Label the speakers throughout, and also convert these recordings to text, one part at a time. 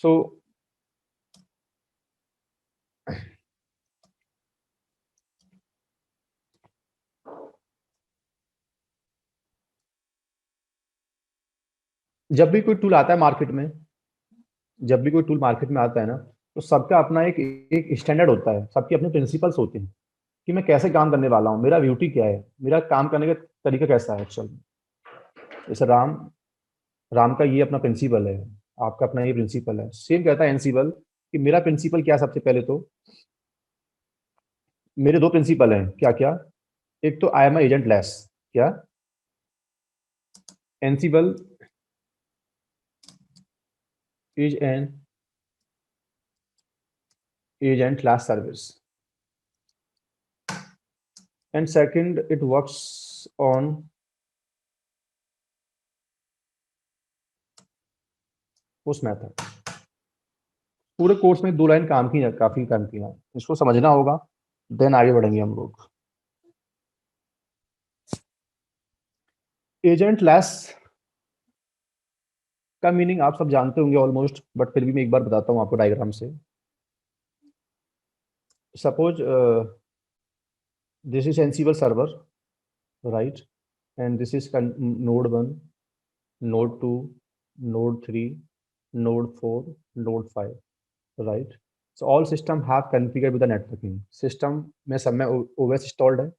Speaker 1: सो जब भी कोई टूल आता है मार्केट में, जब भी कोई टूल मार्केट में आता है ना, तो सबका अपना एक स्टैंडर्ड होता है, सबके अपने प्रिंसिपल्स होते हैं कि मैं कैसे काम करने वाला हूँ, मेरा ड्यूटी क्या है, मेरा काम करने का तरीका कैसा है एक्चुअल में। जैसे राम राम का ये अपना प्रिंसिपल है, आपका अपना ये प्रिंसिपल है, सेम कहता है एनसिबल कि मेरा प्रिंसिपल क्या है। सबसे पहले तो मेरे दो प्रिंसिपल हैं, क्या क्या। एक तो आई एम एजेंट लेस, क्या एनसिबल is an agent class service, and second it works on उस मेथड। पूरे कोर्स में 2 लाइन काम की, काफी काम किया, इसको समझना होगा, देन आगे बढ़ेंगे हम लोग। एजेंट लेस का मीनिंग आप सब जानते होंगे ऑलमोस्ट, बट फिर भी मैं एक बार बताता हूँ आपको डायग्राम से। Suppose this is Ansible server, right, and this is node 1, node 2, node 3, node 4, node 5, right? So all system have configured with the networking system में सब में OS installed है,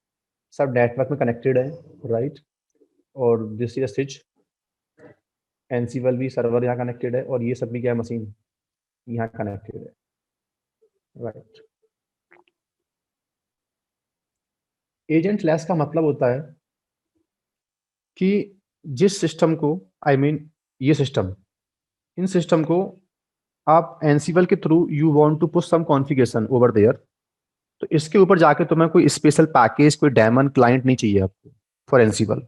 Speaker 1: सब नेटवर्क में कनेक्टेड है, राइट। और दिस इज स्विच, एनसीबल भी server यहाँ कनेक्टेड है, और ये सब भी क्या है, मशीन यहाँ कनेक्टेड है, राइट। एजेंट लेस का मतलब होता है कि जिस सिस्टम को, आई मीन ये सिस्टम, इन सिस्टम को आप एनसीबल के through you want to push some configuration over there, तो इसके ऊपर जाके तुम्हें कोई स्पेशल पैकेज, कोई डेमन क्लाइंट नहीं चाहिए आपको for Ansible.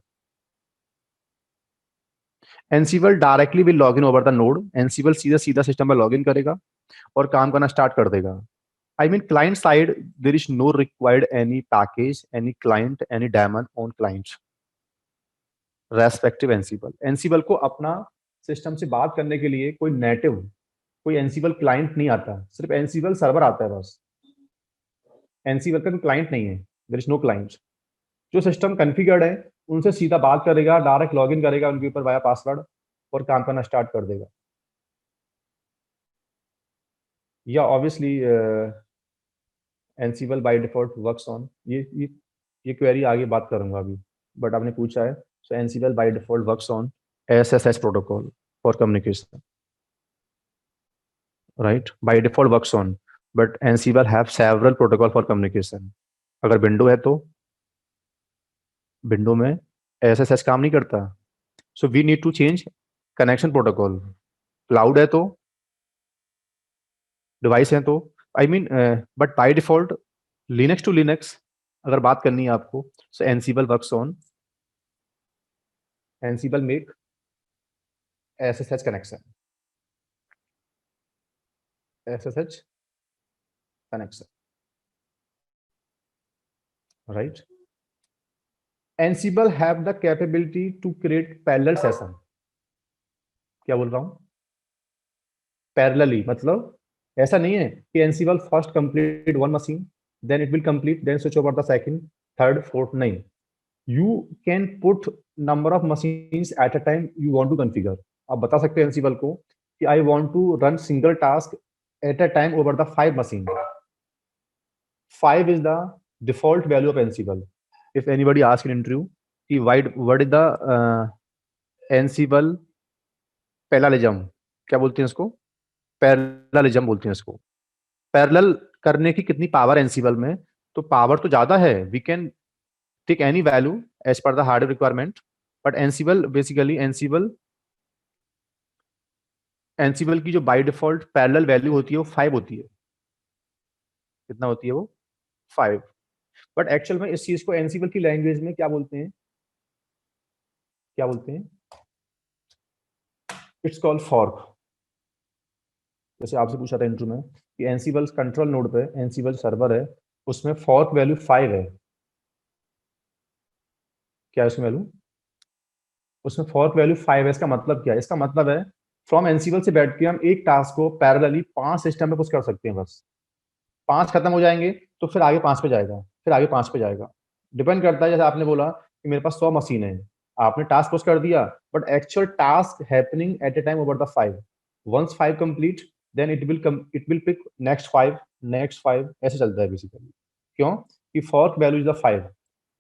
Speaker 1: Ansible directly will log in over the node, Ansible सीधा सीधा सिस्टम में लॉग इन करेगा और काम करना स्टार्ट कर देगा। I mean client side there is no required any package, any client, any daemon on client respective Ansible. Ansible को अपना सिस्टम से बात करने के लिए कोई नेटिव, कोई एनसीबल क्लाइंट नहीं आता, सिर्फ एनसीबल सर्वर आता है बस। एनसीबल का कोई क्लाइंट नहीं है, देर इज नो क्लाइंट। जो सिस्टम कॉन्फ़िगर्ड है उनसे सीधा बात करेगा, डायरेक्ट लॉगिन करेगा उनके ऊपर वाया पासवर्ड और काम करना स्टार्ट कर देगा। या obviously Ansible by default works on ये क्वेरी आगे बात करूंगा अभी, बट आपने पूछा है। So Ansible by default works on SSH protocol for communication, right, by default works on, but Ansible have several protocol for communication. अगर विंडो है तो विंडो में एसएसएच काम नहीं करता, so we need to change connection protocol. Cloud है तो, device है तो, I mean, but by default Linux to Linux अगर बात करनी है आपको, so Ansible works on, Ansible make SSH connection, SSH connection, right. Ansible have the capability to create parallel session. क्या बोल रहा हूं, पैरेलली मतलब ऐसा नहीं है कि Ansible first complete one machine, then it will complete, then switch over the second, third, fourth, नहीं। You can put number of machines at a time you want to configure. आप बता सकते हैं एनसीबल को कि I want to run single task at a time over the 5 machine. 5 is the default value of Ansible. If anybody asks in interview कि what is the Ansible parallelism, क्या बोलते हैं इसको, पैरेललिज्म बोलते हैं इसको। पैरेलल करने की कितनी पावर एनसीबल में, तो पावर तो ज्यादा है, we can take any value as per the hardware requirement, but Ansible basically Ansible की जो बाय डिफॉल्ट पैरेलल वैल्यू होती है वो 5 होती है। कितना होती है वो, 5। बट एक्चुअल में इस चीज को एनसीबल की लैंग्वेज में क्या बोलते हैं, क्या बोलते हैं, इट्स कॉल्ड फॉर्क। जैसे आपसे पूछा था इंटरव्यू में कि एनसीबल कंट्रोल नोड पे एनसीबल सर्वर है, उसमें फॉर्क वैल्यू 5 है। क्या है उसमें वैल्यू, उसमें फॉर्क वैल्यू 5 है, इसका मतलब क्या है, इसका मतलब है फ्रॉम एनसीबल से बैठ के हम एक टास्क को पैरेलली 5 सिस्टम में पुश कर सकते हैं बस। 5 खत्म हो जाएंगे तो फिर आगे 5 पे जाएगा, फिर आगे 5 पे जाएगा। डिपेंड करता है, जैसे आपने बोला कि मेरे पास 100 मशीन है, आपने टास्क पुश कर दिया, but actual task happening at a time over the 5। Once 5 complete, then it will pick next 5, next 5, ऐसे चलता है बेसिकली। क्यों? कि fork value is the 5।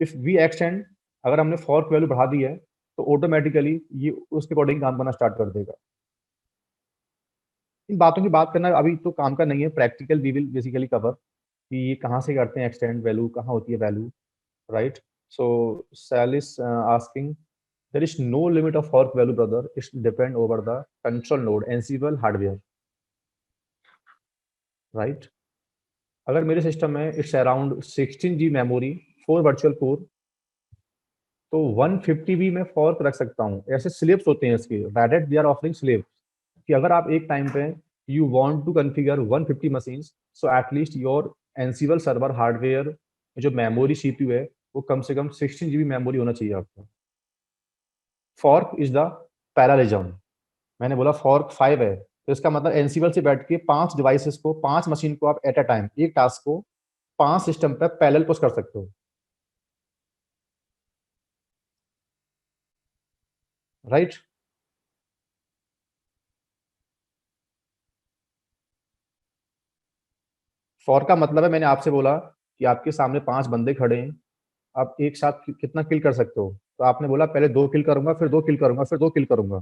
Speaker 1: If we extend, अगर हमने फॉर्क वैल्यू बढ़ा दी है तो ऑटोमेटिकली ये उसके अकॉर्डिंग काम करना स्टार्ट कर देगा। इन बातों की बात करना अभी तो काम का नहीं है, practical we will basically cover कि ये कहाँ से करते हैं, एक्सटेंड वैल्यू कहाँ होती है value, right? So Sal is asking, there is no limit of fork value brother, it depend over the control node Ansible hardware, right? अगर मेरे सिस्टम में it's around 16 G memory, 4 virtual core, तो 150 भी मैं fork रख सकता हूँ। ऐसे स्लेब्स होते हैं इसके, Red Hat they are offering slabs, कि अगर आप एक टाइम पे you want to configure 150 machines, so at least your Ansible server hardware जो मेमोरी सीपीयू है वो कम से कम 16 जीबी मेमोरी होना चाहिए आपको। Fork is the parallelism. मैंने बोला फॉर्क 5 है, तो इसका मतलब एनसीबल से बैठ के 5 डिवाइसेस को, 5 मशीन को आप एट अ टाइम, एक टास्क को 5 सिस्टम पे पैरेलल पुश कर सकते हो, राइट? फॉर्क का मतलब है, मैंने आपसे बोला कि आपके सामने 5 बंदे खड़े हैं, आप एक साथ कितना किल कर सकते हो? तो आपने बोला पहले 2 किल करूंगा, फिर 2 किल करूंगा, फिर 2 किल करूंगा।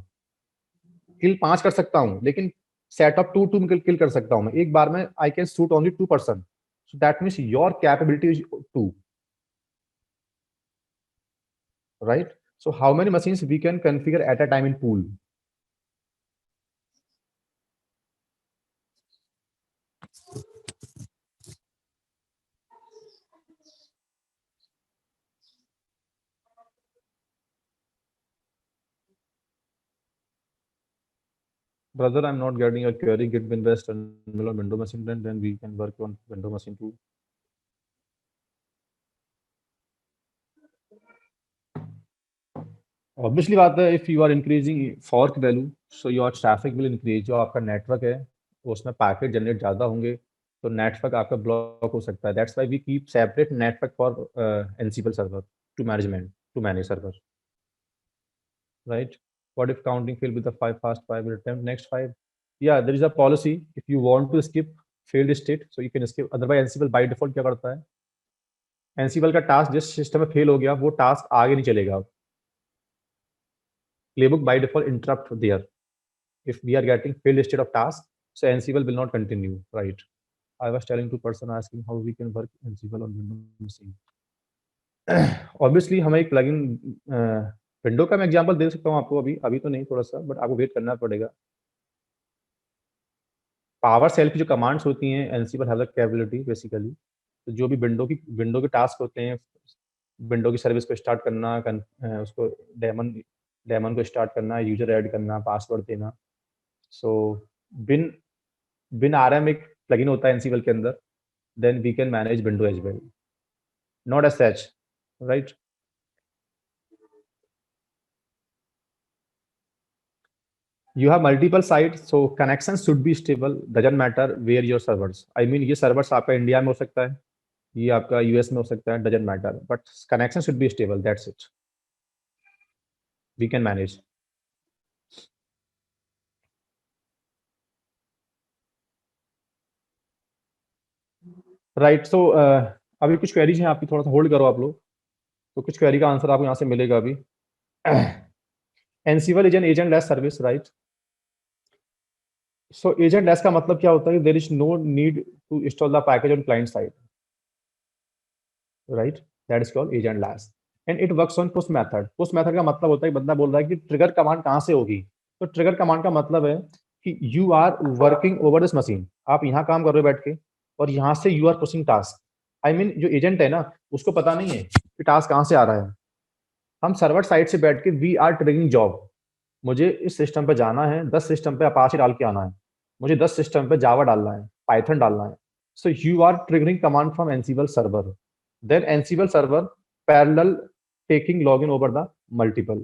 Speaker 1: किल 5 कर सकता हूँ, लेकिन सेट ऑफ 2 2 किल कर सकता हूँ मैं एक बार में। I can shoot only 2%, so that means your capability is 2, right? So how many machines we can configure at a time in pool? Brother, I'm not getting your query. Git winrest and window machine, then we can work on window machine too. Obviously बात है, if you are increasing fork value, so your traffic will increase। जो आपका network है उसमें packet generate ज़्यादा होंगे तो network आपका ब्लॉक हो सकता है। That's why we keep separate network for Ansible server to manage server, right? What if counting failed with the 5 will attempt next 5? Yeah, there is a policy. If you want to skip failed state, so you can skip. Otherwise, Ansible by default क्या करता है? Ansible का task जिस system में fail हो गया वो task आगे नहीं चलेगा। Playbook by default interrupt there. If we are getting failed state of task, so Ansible will not continue, right? I was telling to person asking how we can work Ansible on Windows machine. Obviously हमें एक plugin window का मैं example दे सकता हूँ आपको, अभी अभी तो नहीं, थोड़ा सा, बट आपको वेट करना पड़ेगा। पावर सेल की जो कमांड्स होती हैं, Ansible have the capability basically, तो जो भी विंडो के टास्क होते हैं, विंडो की सर्विस को स्टार्ट करना, उसको डेमन डेमन को स्टार्ट करना, यूजर ऐड करना, पासवर्ड देना। सो बिन बिन आरएम एक प्लगइन होता है एनसीबल के अंदर, then we can manage window as well, not as such, right? You have multiple sites, so connections should be stable, doesn't matter where your servers, I mean ये servers आपका India में हो सकता है, ये आपका यूएस में हो सकता है, doesn't matter, but connection should be stable, that's it, we can manage, right? So अभी कुछ क्वेरीज हैं आपकी, थोड़ा सा होल्ड करो आप लोग, तो कुछ क्वेरी का आंसर आपको यहाँ से मिलेगा अभी। Ansible is an agentless service, right? So agentless का मतलब क्या होता है? There is no need to install the package on client side, right? That is called agentless, and it works on push method. Push method का मतलब होता है, बंदा बोल रहा है कि ट्रिगर कमांड कहाँ से होगी, तो ट्रिगर कमांड का मतलब है कि you are working over this machine, आप यहाँ काम कर रहे हो बैठ के, और यहाँ से you are pushing task. I mean जो एजेंट है ना, उसको पता नहीं है कि टास्क कहाँ से आ रहा है। हम सर्वर साइड से बैठ के वी आर ट्रिगरिंग जॉब, मुझे इस सिस्टम पे जाना है, 10 सिस्टम पे अपाचे डाल के आना है, मुझे 10 सिस्टम पे जावा डालना है, पाइथन डालना है, so you are triggering command from Ansible server, then Ansible server parallel taking login over the multiple.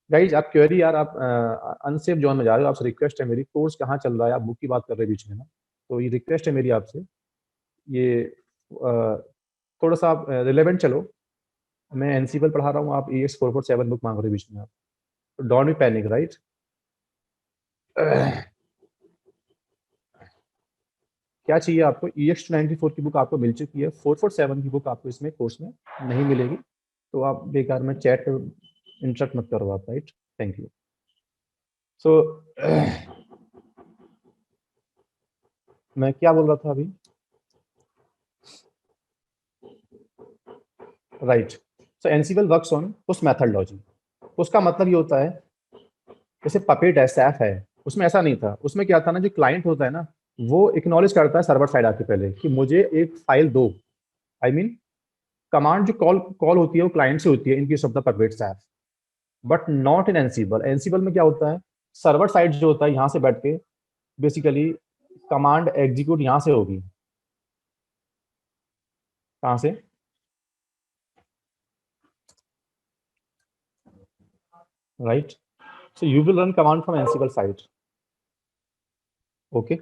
Speaker 1: Guys आप क्वेरी यार, आप अनसेफ जोन में जा रहे हो। आपसे रिक्वेस्ट है मेरी, कोर्स कहाँ चल रहा है, आप बुक की बात कर रहे हैं बीच में ना, तो ये रिक्वेस्ट है मेरी आपसे, ये थोड़ा सा आप रिलेवेंट चलो। मैं एनसीबल पढ़ा रहा हूँ, आप EX447 बुक मांग रहे हो बीच में आप, तो डोंट बी पैनिक, राइट। क्या चाहिए आपको? EX294 की बुक आपको मिल चुकी है, 447 की बुक आपको इसमें कोर्स में नहीं मिलेगी, तो आप बेकार में चैट पे इंटरप्ट मत करो आप, राइट। Thank you. सो मैं क्या बोल रहा था अभी, right. So Ansible works on उस मेथडोलॉजी, उसका मतलब ये होता है, जैसे पपेट है, सैफ है, उसमें ऐसा नहीं था। उसमें क्या था ना, जो क्लाइंट होता है ना, वो एक्नॉलेज करता है सर्वर साइड आके पहले कि मुझे एक फाइल दो। आई मीन कमांड जो कॉल कॉल होती है वो क्लाइंट से होती है in case of the puppet Saif, but not in Ansible. Ansible में क्या होता है, सर्वर साइड जो होता है यहाँ से बैठ के बेसिकली कमांड एग्जीक्यूट यहाँ से होगी। कहाँ से? Right. So you will run command from Ansible side. Okay.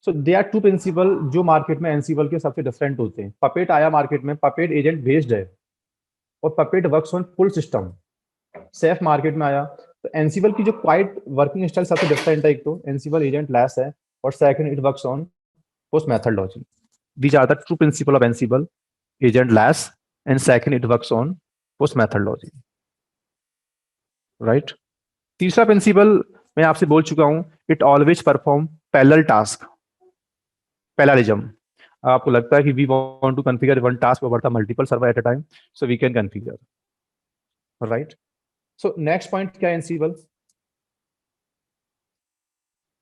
Speaker 1: So they are two principle जो मार्केट में एनसीबल के सबसे डिफरेंट होते हैं। पपेट आया मार्केट में, पपेट एजेंट बेस्ड है, और Puppet works on full system. Chef market में आया, तो एनसीबल की जो क्वाइट वर्किंग स्टाइल सबसे डिफरेंट है। एक तो एनसीबल एजेंट लेस है, और second it works on post methodology. These are the true principle of Ansible, agentless, and second it works on post methodology, right. तीसरा principle मैं आपसे बोल चुका हूं, it always perform parallel task, parallelism. आपको लगता है कि we want to configure one task over the multiple server at a time, so we can configure, right. So next point क्या है, एनसीबल,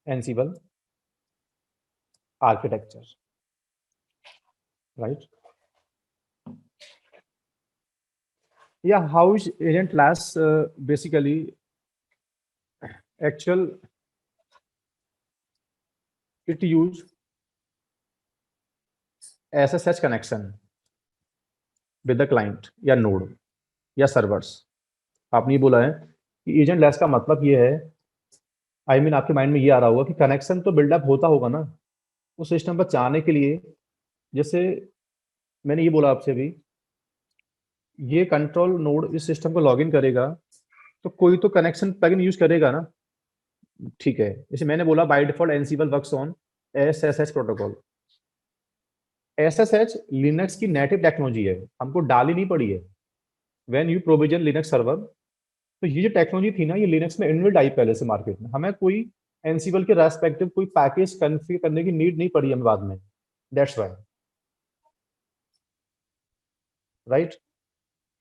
Speaker 1: एनसीबल आर्किटेक्चर, राइट। या how is agent class basically actual, it use SSH connection with the client या node या servers. आपने ये बोला है कि एजेंट लेस का मतलब ये है, आई मीन आपके माइंड में ये आ रहा होगा कि कनेक्शन तो बिल्डअप होता होगा ना उस सिस्टम पर जाने के लिए। जैसे मैंने ये बोला आपसे अभी, ये कंट्रोल नोड इस सिस्टम को लॉगिन करेगा, तो कोई तो कनेक्शन प्लगइन यूज करेगा ना, ठीक है। जैसे मैंने बोला by default Ansible works on SSH protocol. SSH Linux की नेटिव टेक्नोलॉजी है, हमको डाली नहीं पड़ी है। When you provision Linux server, तो ये जो टेक्नोलॉजी थी ना, ये लिनक्स में इनबिल्ट आई पहले से मार्केट में, हमें कोई एनसीबल के रेस्पेक्टिव कोई पैकेज कॉन्फ़िगर करने की नीड नहीं पड़ी हमें बाद में, that's why, right.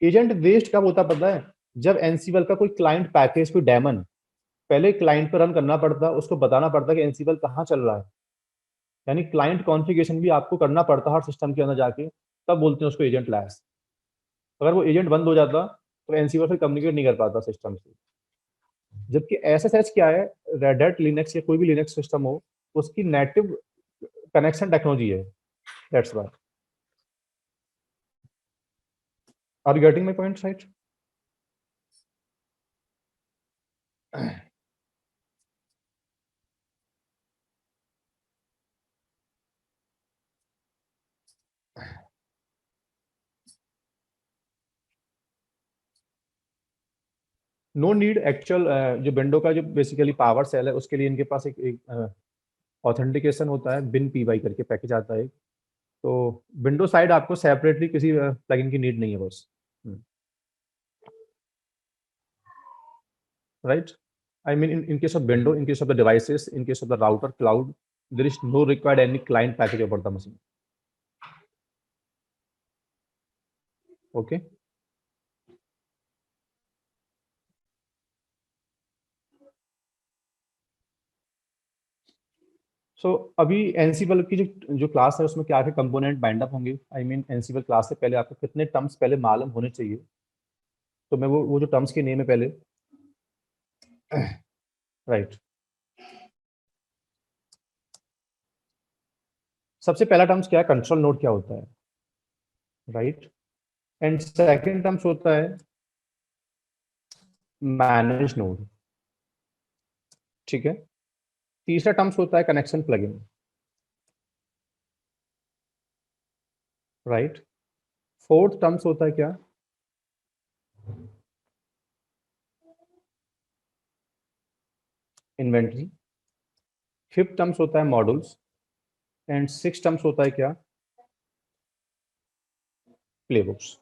Speaker 1: Agent based कब होता पता है, जब एनसीबल का कोई क्लाइंट पैकेज, कोई डेमन पहले क्लाइंट पर रन करना पड़ता, उसको बताना पड़ता कि एनसीबल कहाँ चल रहा है, यानी क्लाइंट कॉन्फ़िगरेशन भी आपको करना पड़ता हर सिस्टम के अंदर जाके, तब बोलते हैं उसको एजेंट लैस। अगर वो एजेंट बंद हो जाता तो एनसीबल फिर कम्युनिकेट नहीं कर पाता सिस्टम से। जबकि एसएसएच क्या है, रेड हैट लिनक्स या कोई भी लिनक्स सिस्टम हो, उसकी नेटिव कनेक्शन टेक्नोलॉजी है, that's why. Are you getting my point, right? No need actual, जो विंडो का जो बेसिकली पावर सेल है, उसके लिए इनके पास एक ऑथेंटिकेशन होता है, बिन पी वाई करके पैकेज आता है। तो विंडो साइड आपको सेपरेटली किसी प्लगइन की नीड नहीं है बस, right. I mean, in case of window, in case of the devices, in case of the router, cloud, there is no required any client package over the machine. Okay. सो अभी Ansible की जो जो class है उसमें क्या क्या component bind up होंगे। I mean Ansible class से पहले आपको कितने टर्म्स पहले मालूम होने चाहिए, तो मैं वो जो टर्म्स के नेम है पहले, राइट। सबसे पहला टर्म्स क्या है, कंट्रोल नोड क्या होता है, राइट। एंड सेकंड टर्म्स होता है मैनेज नोड, ठीक है। तीसरा टर्म्स होता है connection plugin, right. Fourth terms होता है क्या, इन्वेंट्री। फिफ्थ टर्म्स होता है मॉड्यूल्स, एंड सिक्स टर्म्स होता है क्या, प्लेबुक्स,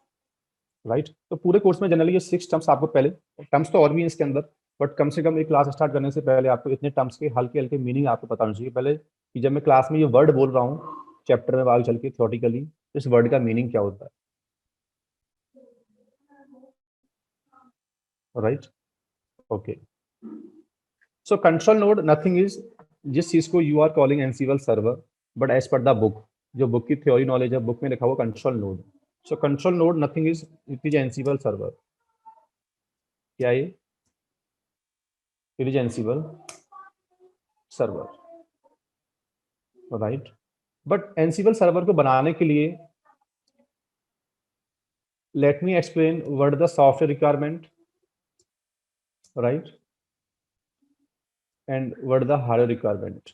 Speaker 1: राइट। तो पूरे कोर्स में जनरली ये सिक्स टर्म्स आपको पहले, टर्म्स तो और भी हैं इसके अंदर, बट कम से कम एक क्लास स्टार्ट करने से पहले आपको इतने टर्म्स के हल्के हल्के मीनिंग आपको पता होना चाहिए पहले, कि जब मैं क्लास में ये वर्ड बोल रहा हूँ चैप्टर में आगे चल के थ्योरेटिकली, इस वर्ड का मीनिंग क्या होता है, right. Okay, so control node nothing is, जिस चीज को you are calling Ansible server, but as per the book, जो बुक की थ्योरी नॉलेज है बुक में लिखा हुआ control node. So control node nothing is, it is Ansible server, क्या ये, it is Ansible server, right. But Ansible server को बनाने के लिए let me explain what the software requirement, right, and what the hardware requirement.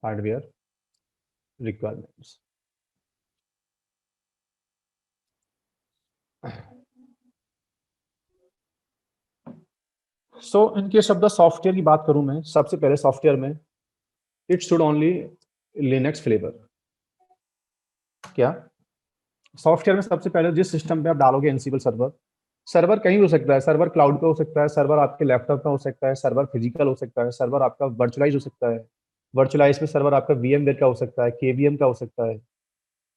Speaker 1: Hardware requirements. So in case of the software की बात करूं मैं, सबसे पहले सॉफ्टवेयर में it should only Linux flavor। क्या सॉफ्टवेयर में सबसे पहले जिस सिस्टम पे आप डालोगे एनसीबल सर्वर, सर्वर कहीं हो सकता है, सर्वर क्लाउड पे हो सकता है, सर्वर आपके लैपटॉप पे हो सकता है, सर्वर फिजिकल हो सकता है, सर्वर आपका वर्चुअलाइज हो सकता है, वर्चुअलाइज में सर्वर आपका वीएमवेयर का हो सकता है, केवीएम का हो सकता है।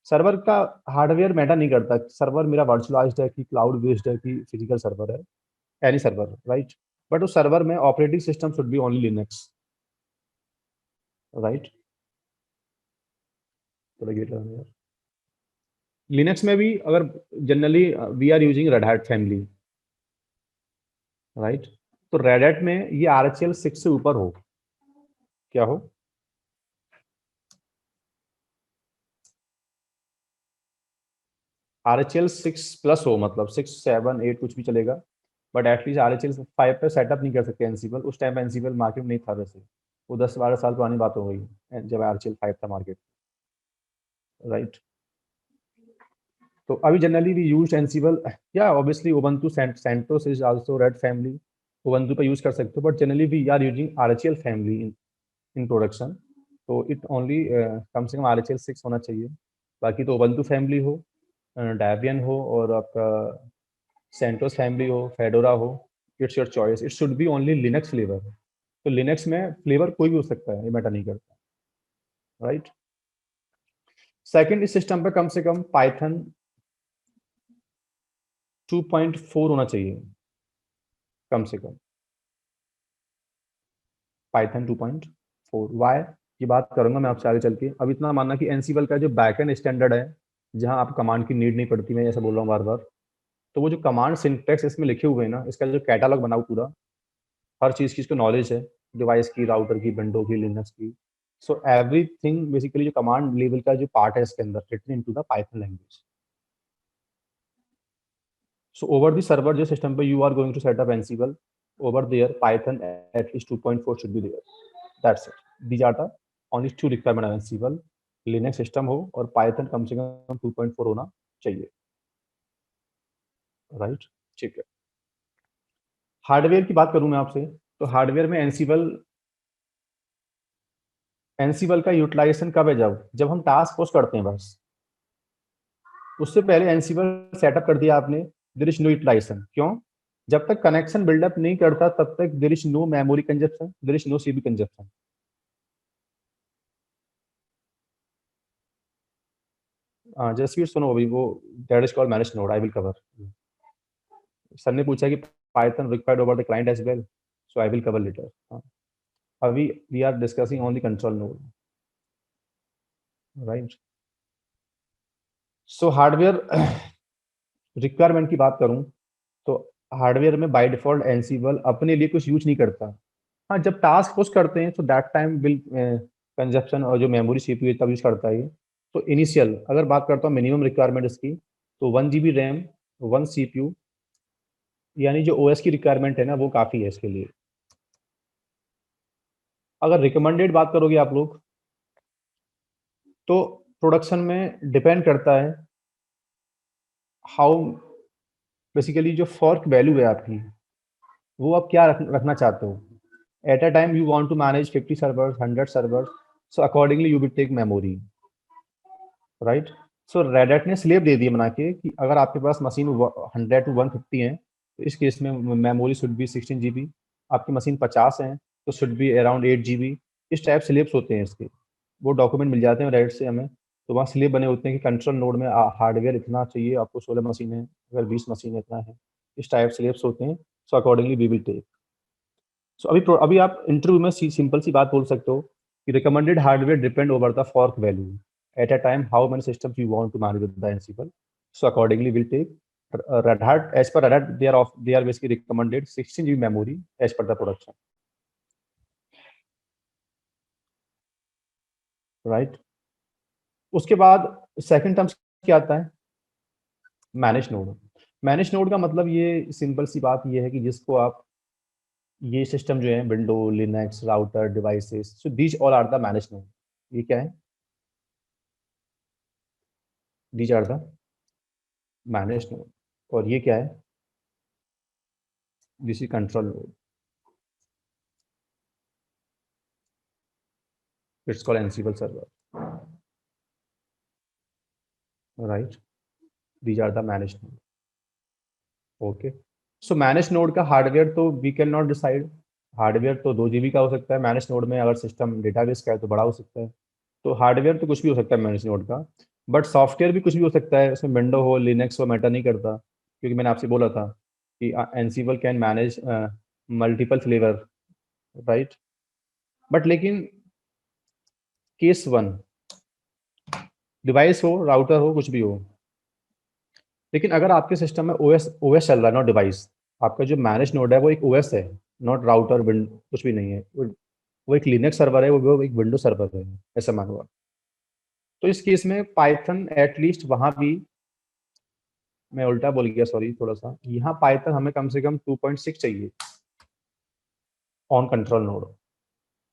Speaker 1: सर्वर का हार्डवेयर मैटर नहीं करता, सर्वर मेरा वर्चुअलाइज्ड है कि क्लाउड बेस्ड है कि फिजिकल सर्वर है, एनी सर्वर, राइट। बट उस सर्वर में operating system should be only Linux, right. Linux में भी अगर generally we are using Red Hat family, right. तो रेड हैट में ये RHEL 6 से ऊपर हो, क्या हो, RHEL 6 प्लस हो, मतलब 6 7 8 कुछ भी चलेगा, बट एटलीस्ट RHEL 5 पे सेटअप नहीं कर सकते एनसीबल। उस टाइम एनसीबल मार्केट में नहीं था, वैसे वो 10-12 साल पुरानी बात हो गई जब RHEL 5 था मार्केट, राइट। तो अभी जनरली वी यूज एनसीबल, या obviously Ubuntu CentOS is also Red family, Ubuntu पे यूज कर सकते हो, but generally we are using RHEL family in production. तो इट ओनली कम से कम RHEL 6 होना चाहिए, बाकी तो उबंटू फैमिली हो, डेबियन हो, और आपका सेंटोस फैमिली हो, फेडोरा हो, it's your choice, it should be only Linux flavour. तो लिनक्स में फ्लेवर कोई भी हो सकता है, ये मैटर नहीं करता, राइट। सेकंड, इस सिस्टम पे कम से कम पाइथन 2.4 होना चाहिए, कम से कम पाइथन 2.4। वाई, ये बात करूंगा मैं आपसे आगे चल के। अब इतना मानना कि एनसीबल का जो बैकएंड स्टैंडर्ड है, जहां आप कमांड की नीड नहीं पड़ती, मैं ऐसा बोल रहा हूँ बार बार, तो वो जो कमांड सिंटैक्स इसमें लिखे हुए हैं ना, इसका जो कैटालॉग बनाओ पूरा, हर चीज़ की इसको नॉलेज है, डिवाइस की, राउटर की, विंडो की, लिनक्स की। सो एवरीथिंग बेसिकली जो कमांड लेवल का जो पार्ट है इसके अंदर, written into the Python language. So over the server जो सिस्टम पे you are going to set up Ansible, over there Python at least 2.4 should be there, that's it. These are the only two requirement of Ansible, Linux system हो और Python कम से कम 2.4 होना चाहिए, right. ठीक है, hardware की बात करूं मैं आपसे, तो हार्डवेयर में एनसीबल का यूटिलाइजेशन कब है, जब हम टास्क पोस्ट करते हैं बस, उससे पहले एनसीबल सेटअप कर दिया आपने, देयर इज नो यूटिलाइजेशन। क्यों? जब तक कनेक्शन बिल्डअप नहीं करता तब तक there is no memory consumption, there is no CPU consumption. Jasveer सुनो, अभी वो that is called manage node, I will cover. Sir ने पूछा कि Python required over the client as well, so I will cover later. अभी we are discussing on the control node, right. So hardware requirement की बात करूं, तो hardware में by default Ansible अपने लिए कुछ यूज नहीं करता। हाँ, जब टास्क पुश करते हैं तो दैट टाइम विल कंजप्शन, और जो मेमोरी सीपीयू तब यूज करता है। तो इनिशियल अगर बात करता हूँ मिनिमम रिक्वायरमेंट इसकी, तो 1 GB रैम, 1 CPU, यानी जो OS की रिक्वायरमेंट है ना वो काफ़ी है इसके लिए। अगर रिकमेंडेड बात करोगे आप लोग, तो प्रोडक्शन में डिपेंड करता है हाउ, बेसिकली जो फॉर्क वैल्यू है आपकी, वो आप क्या रखना चाहते हो। At a time you want to manage 50 servers, 100 servers, so accordingly you will take memory, right. So Red Hat ने स्लेब दे दिए बना के कि अगर आपके पास मशीन 100 to 150 है, तो इस केस में मेमोरी शुड बी 16 GB। आपकी मशीन 50 है तो शुड बी अराउंड 8 GB। इस टाइप स्लेब्स होते हैं इसके, वो डॉक्यूमेंट मिल जाते हैं रेड से हमें। तो वहाँ स्लेब बने होते हैं कि कंट्रोल नोड में हार्डवेयर इतना चाहिए आपको, 16 मशीनें, अगर 20 मशीनें इतना है, इस टाइप स्लेब्स होते हैं। So accordingly we will take. So अभी आप इंटरव्यू में सिंपल सी बात बोल सकते हो कि recommended hardware depend over the fork value at a time, how many systems you want to manage with the Ansible, so accordingly will take Red Hat. As per Red Hat, they are basically recommended 16 GB memory as per the production, right? उसके बाद second terms क्या आता है, manage node. Manage node का मतलब ये simple सी बात ये है कि जिसको आप, ये सिस्टम जो है window, Linux, router, devices, so these all are the manage node. ये क्या है, these are the manage node. और ये क्या है, this is control node, it's called Ansible server, right. These are the manage node, okay. So manage node का hardware तो we can not decide. Hardware तो 2 GB का हो सकता है मैनेज नोड में, अगर सिस्टम डेटाबेस का है तो बड़ा हो सकता है। तो हार्डवेयर तो कुछ भी हो सकता है मैनेज नोड का, बट सॉफ्टवेयर भी कुछ भी हो सकता है, उसमें विंडो हो, लिनक्स हो, मैटर नहीं करता, क्योंकि मैंने आपसे बोला था कि एनसिबल can manage multiple flavour, right. But लेकिन केस वन, डिवाइस हो, राउटर हो, कुछ भी हो, लेकिन अगर आपके सिस्टम में ओएस ओएस चल रहा है, नॉट डिवाइस, आपका जो मैनेज नोड है वो एक ओएस है, नॉट राउटर, विंड कुछ भी नहीं है, वो एक लिनक्स सर्वर है, वो एक विंडो सर्वर है, ऐसा मानो आप। तो इस केस में पाइथन एटलीस्ट वहां भी, मैं उल्टा बोल गया सॉरी थोड़ा सा, यहाँ पाइथन हमें कम से कम 2.6 चाहिए ऑन कंट्रोल नोड।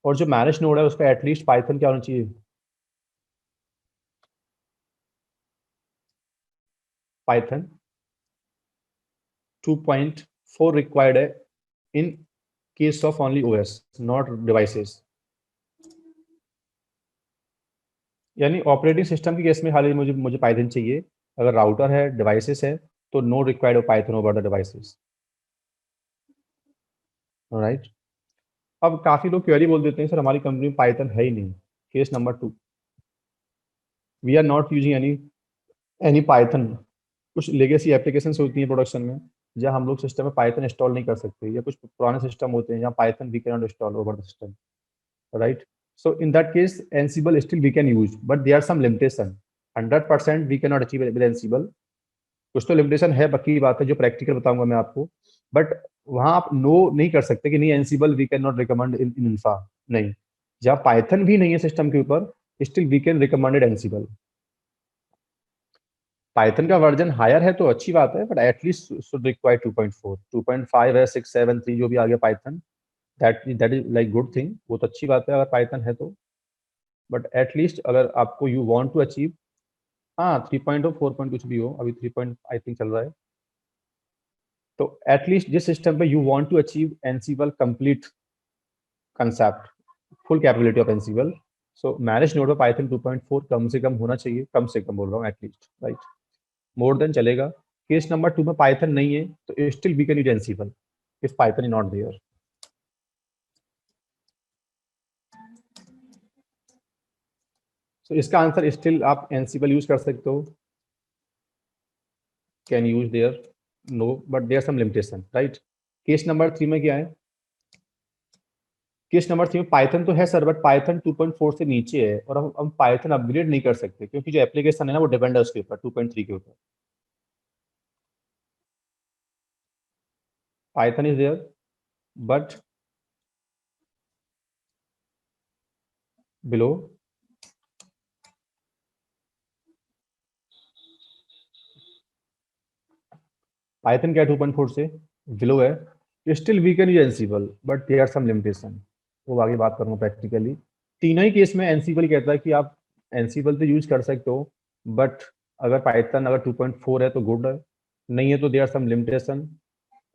Speaker 1: और जो मैनेज नोड है उसका एटलीस्ट पाइथन क्या होना चाहिए, पाइथन 2.4 रिक्वायर्ड है in case of only OS, not devices. यानी ऑपरेटिंग सिस्टम की केस में खाली मुझे मुझे पाइथन चाहिए, अगर राउटर है, डिवाइसेस है, तो no required Python over the devices, right. अब काफी लोग क्वेरी बोल देते हैं सर हमारी कंपनी में पाइथन है ही नहीं। Case number 2, we are not using any Python. कुछ लेगेसी एप्लीकेशंस होती हैं प्रोडक्शन में जहाँ हम लोग सिस्टम में पाइथन इंस्टॉल नहीं कर सकते, या कुछ पुराने सिस्टम होते हैं जहाँ Python we can not install over the system, right. So in that case, Ansible still we can use, but there are some limitation. 100% we cannot achieve with Ansible. कुछ तो लिमिटेशन है, बाकी बात है जो प्रैक्टिकल बताऊंगा मैं आपको। बट वहां आप नो नहीं कर सकते कि नहीं Ansible we can not recommend in infra, नहीं। जहाँ पाइथन भी नहीं है सिस्टम के ऊपर, still we can recommended Ansible. Python का वर्जन हायर है तो अच्छी बात है, बट एटलीस्ट शुड रिक्वायर 2.4, 2.5 है, 6, 7, 3 जो भी आ गया Python, that is like good thing, वो तो अच्छी बात है अगर पाइथन है तो। बट एटलीस्ट अगर आपको यू वांट टू अचीव, हाँ 3 4 कुछ भी हो, अभी 3 आई थिंक चल रहा है, तो एटलीस्ट जिस सिस्टम पे you want to achieve Ansible complete concept, full capability of Ansible, so manage node पे पाइथन 2.4 कम से कम होना चाहिए, कम से कम बोल रहा हूँ एटलीस्ट, राइट। मोर देन चलेगा। केस नंबर 2 में पाइथन नहीं है तो still we can use Ansible if Python is not there. So इसका आंसर स्टिल आप एनसिबल यूज कर सकते हो, can use there, no, but there some limitation, right. Case number 3 में क्या है, केस नंबर 3 में पाइथन तो है सर, बट पाइथन 2.4 से नीचे है और हम पाइथन अपग्रेड नहीं कर सकते क्योंकि जो एप्लीकेशन है ना वो डिपेंड है उसके ऊपर 2.3 के ऊपर। Python is there but below Python क्या 2.4 से बिलो है, still we can use Ansible but there are some limitation, वो आगे बात करूंगा प्रैक्टिकली। तीनों ही केस में एनसीबल कहता है कि आप एनसीबल तो यूज कर सकते हो, बट अगर पाइथन अगर 2.4 है तो गुड है, नहीं है तो there are some limitation.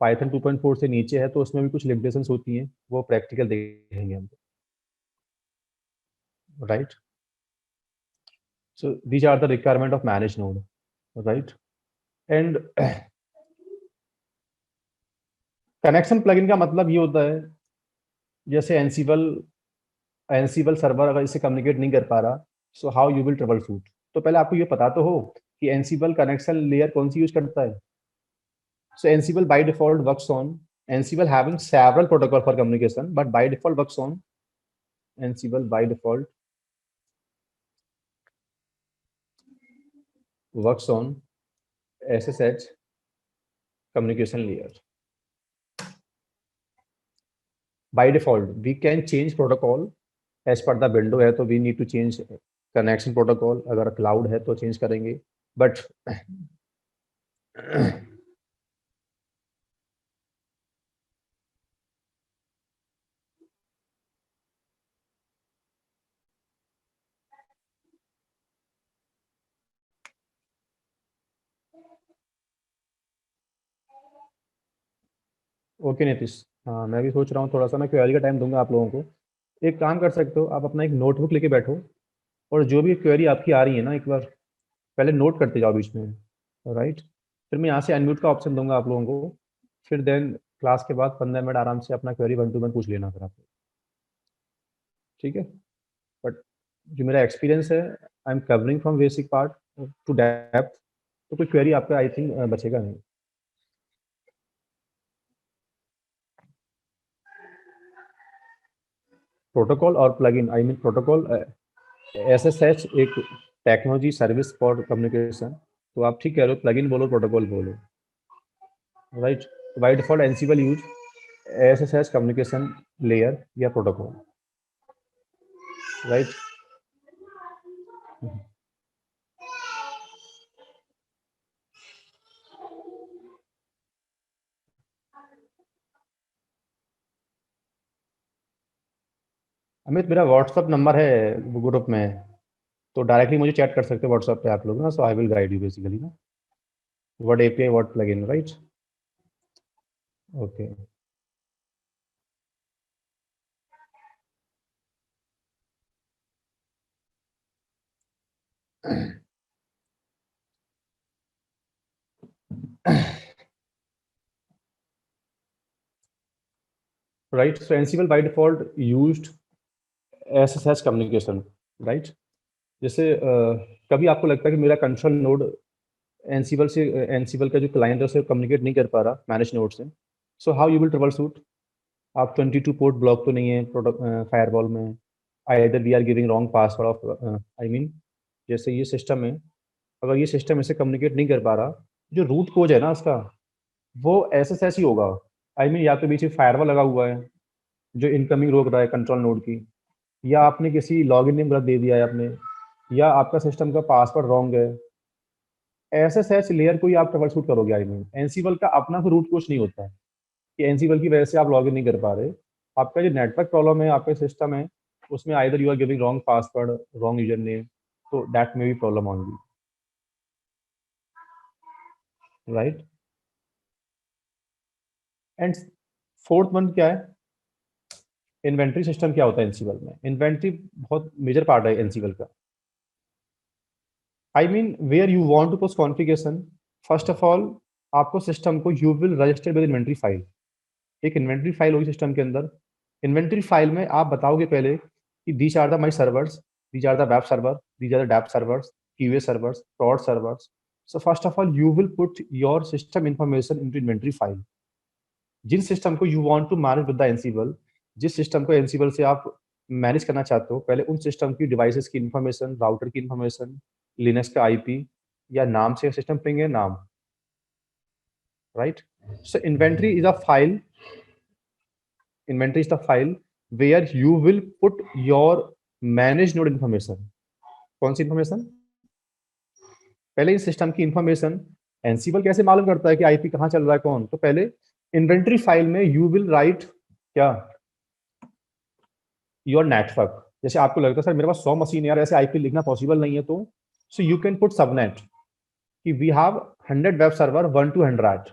Speaker 1: Python 2.4 से नीचे है तो उसमें भी कुछ लिमिटेशंस होती हैं, वो प्रैक्टिकल देखेंगे हम, right. So these are the requirement of managed node, right? And connection plugin का मतलब ये होता है, जैसे एनसीबल एनसीबल सर्वर अगर इससे कम्युनिकेट नहीं कर पा रहा, सो how you will trouble shoot. तो पहले आपको ये पता तो हो कि एनसीबल कनेक्शन लेयर कौन सी यूज करता है। So Ansible by default works on Ansible having several protocol for communication, but by default works on Ansible by default works on SSH communication layer. By default we can change protocol as per the window है, तो we need to change connection protocol, अगर cloud है तो change करेंगे, but okay Nitish, हाँ मैं भी सोच रहा हूँ थोड़ा सा मैं क्वेरी का टाइम दूंगा आप लोगों को। एक काम कर सकते हो, आप अपना एक नोटबुक लेके बैठो और जो भी क्वेरी आपकी आ रही है ना, एक बार पहले नोट करते जाओ बीच में, राइट। फिर मैं यहाँ से अनम्यूट का ऑप्शन दूंगा आप लोगों को, फिर देन क्लास के बाद 15 मिनट आराम से अपना क्वेरी 1 to 1 पूछ लेना फिर आप, ठीक है। बट जो मेरा एक्सपीरियंस है, आई am covering from basic part two depth, तो कोई क्वेरी आपका आई थिंक बचेगा नहीं। प्रोटोकॉल और plugin, I mean protocol SSH एक टेक्नोलॉजी सर्विस फॉर कम्युनिकेशन, तो आप ठीक कह रहे हो, प्लगइन बोलो प्रोटोकॉल बोलो, right. By default Ansible use SSH communication layer या प्रोटोकॉल, राइट। अमित मेरा व्हाट्सअप नंबर है ग्रुप में, तो डायरेक्टली मुझे चैट कर सकते हो व्हाट्सएप पे आप लोग ना, so I will guide you basically ना, what API what plugin, right. Okay. Right, so Ansible by default used SSH communication, right. जैसे कभी आपको लगता है कि मेरा कंट्रोल नोड एनसीबल से एनसीबल का जो क्लाइंट है उससे कम्युनिकेट नहीं कर पा रहा मैनेज नोड से, so how you will troubleshoot. आप 22 पोर्ट ब्लॉक तो नहीं है प्रोडक्ट फायरवॉल में, either we are giving wrong password of I mean, जैसे ये सिस्टम है, अगर ये सिस्टम ऐसे कम्युनिकेट नहीं कर पा रहा, जो रूट कोज है ना उसका, वो ऐसे ही होगा। आई मीन या तो बीच में फायरवॉल लगा हुआ है जो इनकमिंग रोक रहा है कंट्रोल नोड की, या आपने किसी लॉगिन नेम गलत दे दिया है आपने, या आपका सिस्टम का पासवर्ड रॉन्ग है, ऐसे सैच लेयर को ही आप ट्रबल शूट करोगे। आई मीन एनसीबल का अपना तो रूट कुछ नहीं होता है कि एनसीबल की वजह से आप लॉगिन नहीं कर पा रहे, आपका जो नेटवर्क प्रॉब्लम है आपके सिस्टम है, उसमें either you are giving wrong password wrong user name, तो that may be problem only, right. And fourth one क्या है, इन्वेंट्री सिस्टम क्या होता है एनसीबल में। इन्वेंट्री बहुत मेजर पार्ट है एनसीबल का। I mean where you want to post configuration, first of all आपको सिस्टम को you will register with inventory file, एक इन्वेंट्री फाइल होगी सिस्टम के अंदर। इन्वेंट्री फाइल में आप बताओगे पहले कि these are the my servers, these are the web server, these are the dev servers, QA servers, prod servers. So first of all you will put your system information into inventory file. Jin system को you want to manage with the Ansible, जिस system को Ansible से आप manage करना चाहते हो, पहले उन सिस्टम की डिवाइसेस की इंफॉर्मेशन, राउटर की इंफॉर्मेशन, लिनक्स का आईपी, या नाम से सिस्टम पिंग है नाम, right. So inventory is a file, inventory is the file where you will put your managed node information। कौन सी इंफॉर्मेशन, पहले इस सिस्टम की इंफॉर्मेशन एनसीबल कैसे मालूम करता है कि आईपी कहाँ चल रहा है कौन? तो पहले इन्वेंटरी फाइल में यू विल राइट क्या, योर नेटवर्क। जैसे आपको लगता है सर मेरे पास 100 मशीन है यार, ऐसे आईपी लिखना पॉसिबल नहीं है, तो so you can put subnet कि we have 100 web server 1 to 100,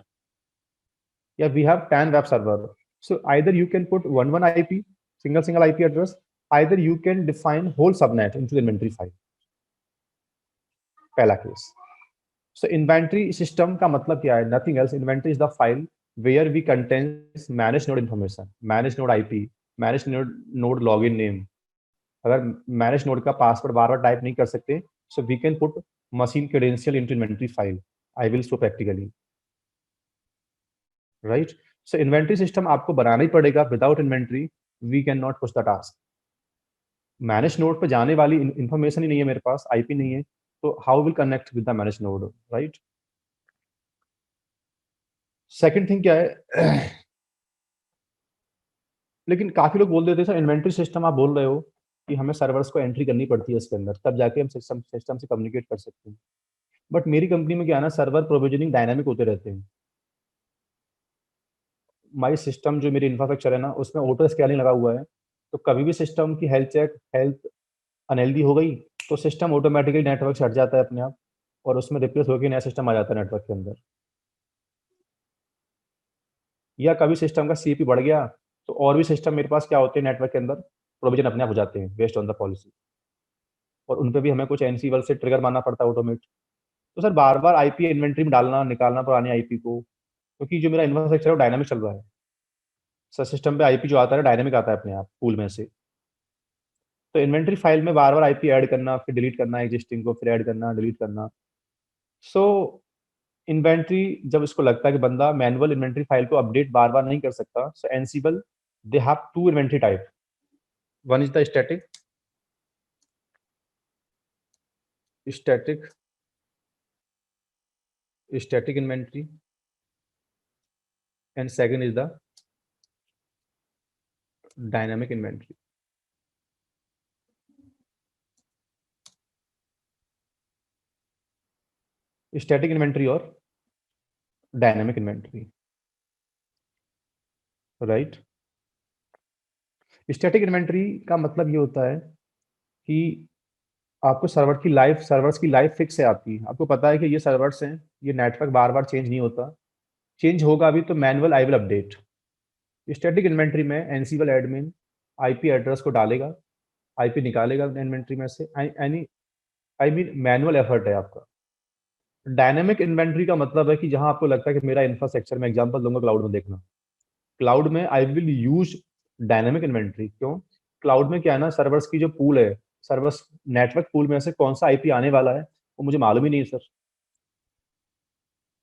Speaker 1: या we have 10 web server. So either you can put one IP, single IP address, either you can define whole subnet into the inventory file. पहला case. So inventory system का मतलब क्या है? Nothing else. Inventory is the file where we contains managed node information, managed node IP, managed node login name. अगर managed node का password बार बार type नहीं कर सकते, so we can put machine credential into inventory file. I will show practically. Right? So inventory system आपको बनाना ही पड़ेगा. Without inventory, we cannot push the task. Manage node पे जाने वाली इंफॉर्मेशन ही नहीं है मेरे पास, आईपी नहीं है, तो how will connect with the manage node, right? Second thing क्या है, लेकिन काफी लोग बोल देते हैं सर इन्वेंटरी सिस्टम आप बोल रहे हो कि हमें सर्वर्स को एंट्री करनी पड़ती है इसके अंदर, तब जाके हम सिस्टम से कम्युनिकेट कर सकते हैं। बट मेरी कंपनी में क्या है ना, सर्वर प्रोविजनिंग डायनामिक होते रहते हैं। माई सिस्टम जो मेरी इंफ्रास्ट्रक्चर है ना, उसमें ऑटो स्कैनिंग लगा हुआ है, तो कभी भी सिस्टम की हेल्थ अनहेल्दी हो गई तो सिस्टम ऑटोमेटिकली नेटवर्क से हट जाता है अपने आप, और उसमें रिप्लेस होकर नया सिस्टम आ जाता है नेटवर्क के अंदर। या कभी सिस्टम का सीपी बढ़ गया तो और भी सिस्टम मेरे पास क्या होते हैं नेटवर्क के अंदर प्रोविजन अपने आप हो जाते हैं बेस्ड ऑन द पॉलिसी, और उन पे भी हमें कुछ एनसीबल से ट्रिगर मारना पड़ता है ऑटोमेट। तो सर बार बार आईपी इन्वेंट्री में डालना निकालना पुरानी आईपी को, क्योंकि जो मेरा इंफ्रास्ट्रक्चर है वो डायनामिक चल रहा है। सर सिस्टम पे आईपी जो आता है डायनामिक आता है अपने आप पूल में से, तो इन्वेंट्री फाइल में बार बार आईपी ऐड करना, फिर डिलीट करना एग्जिस्टिंग को, फिर ऐड करना डिलीट करना। सो इन्वेंट्री जब इसको लगता है कि बंदा मैनुअल इन्वेंट्री फाइल को अपडेट बार बार नहीं कर सकता, so Ansible they have to inventory type. One is the static inventory, and second is the dynamic inventory. Static inventory और dynamic inventory, right? Static inventory का मतलब ये होता है कि आपको सर्वर्स की लाइफ फिक्स है आपकी, आपको पता है कि ये सर्वर्स हैं, ये नेटवर्क बार बार चेंज नहीं होता, चेंज होगा भी तो manual I will update. Static inventory में एनसीबल एडमिन आईपी एड्रेस को डालेगा, आईपी निकालेगा इन्वेंट्री में से, आई मीन मैनुअल एफर्ट है आपका। डायनेमिक इन्वेंट्री का मतलब है कि जहां आपको लगता है कि मेरा इंफ्रास्ट्रक्चर में, एग्जांपल दूंगा क्लाउड में, देखना क्लाउड में आई विल यूज डायनेमिक इन्वेंट्री। क्यों? क्लाउड में क्या है ना, सर्वर्स की जो पूल है, सर्वर्स नेटवर्क पूल में से कौन सा आईपी आने वाला है वो मुझे मालूम ही नहीं है सर,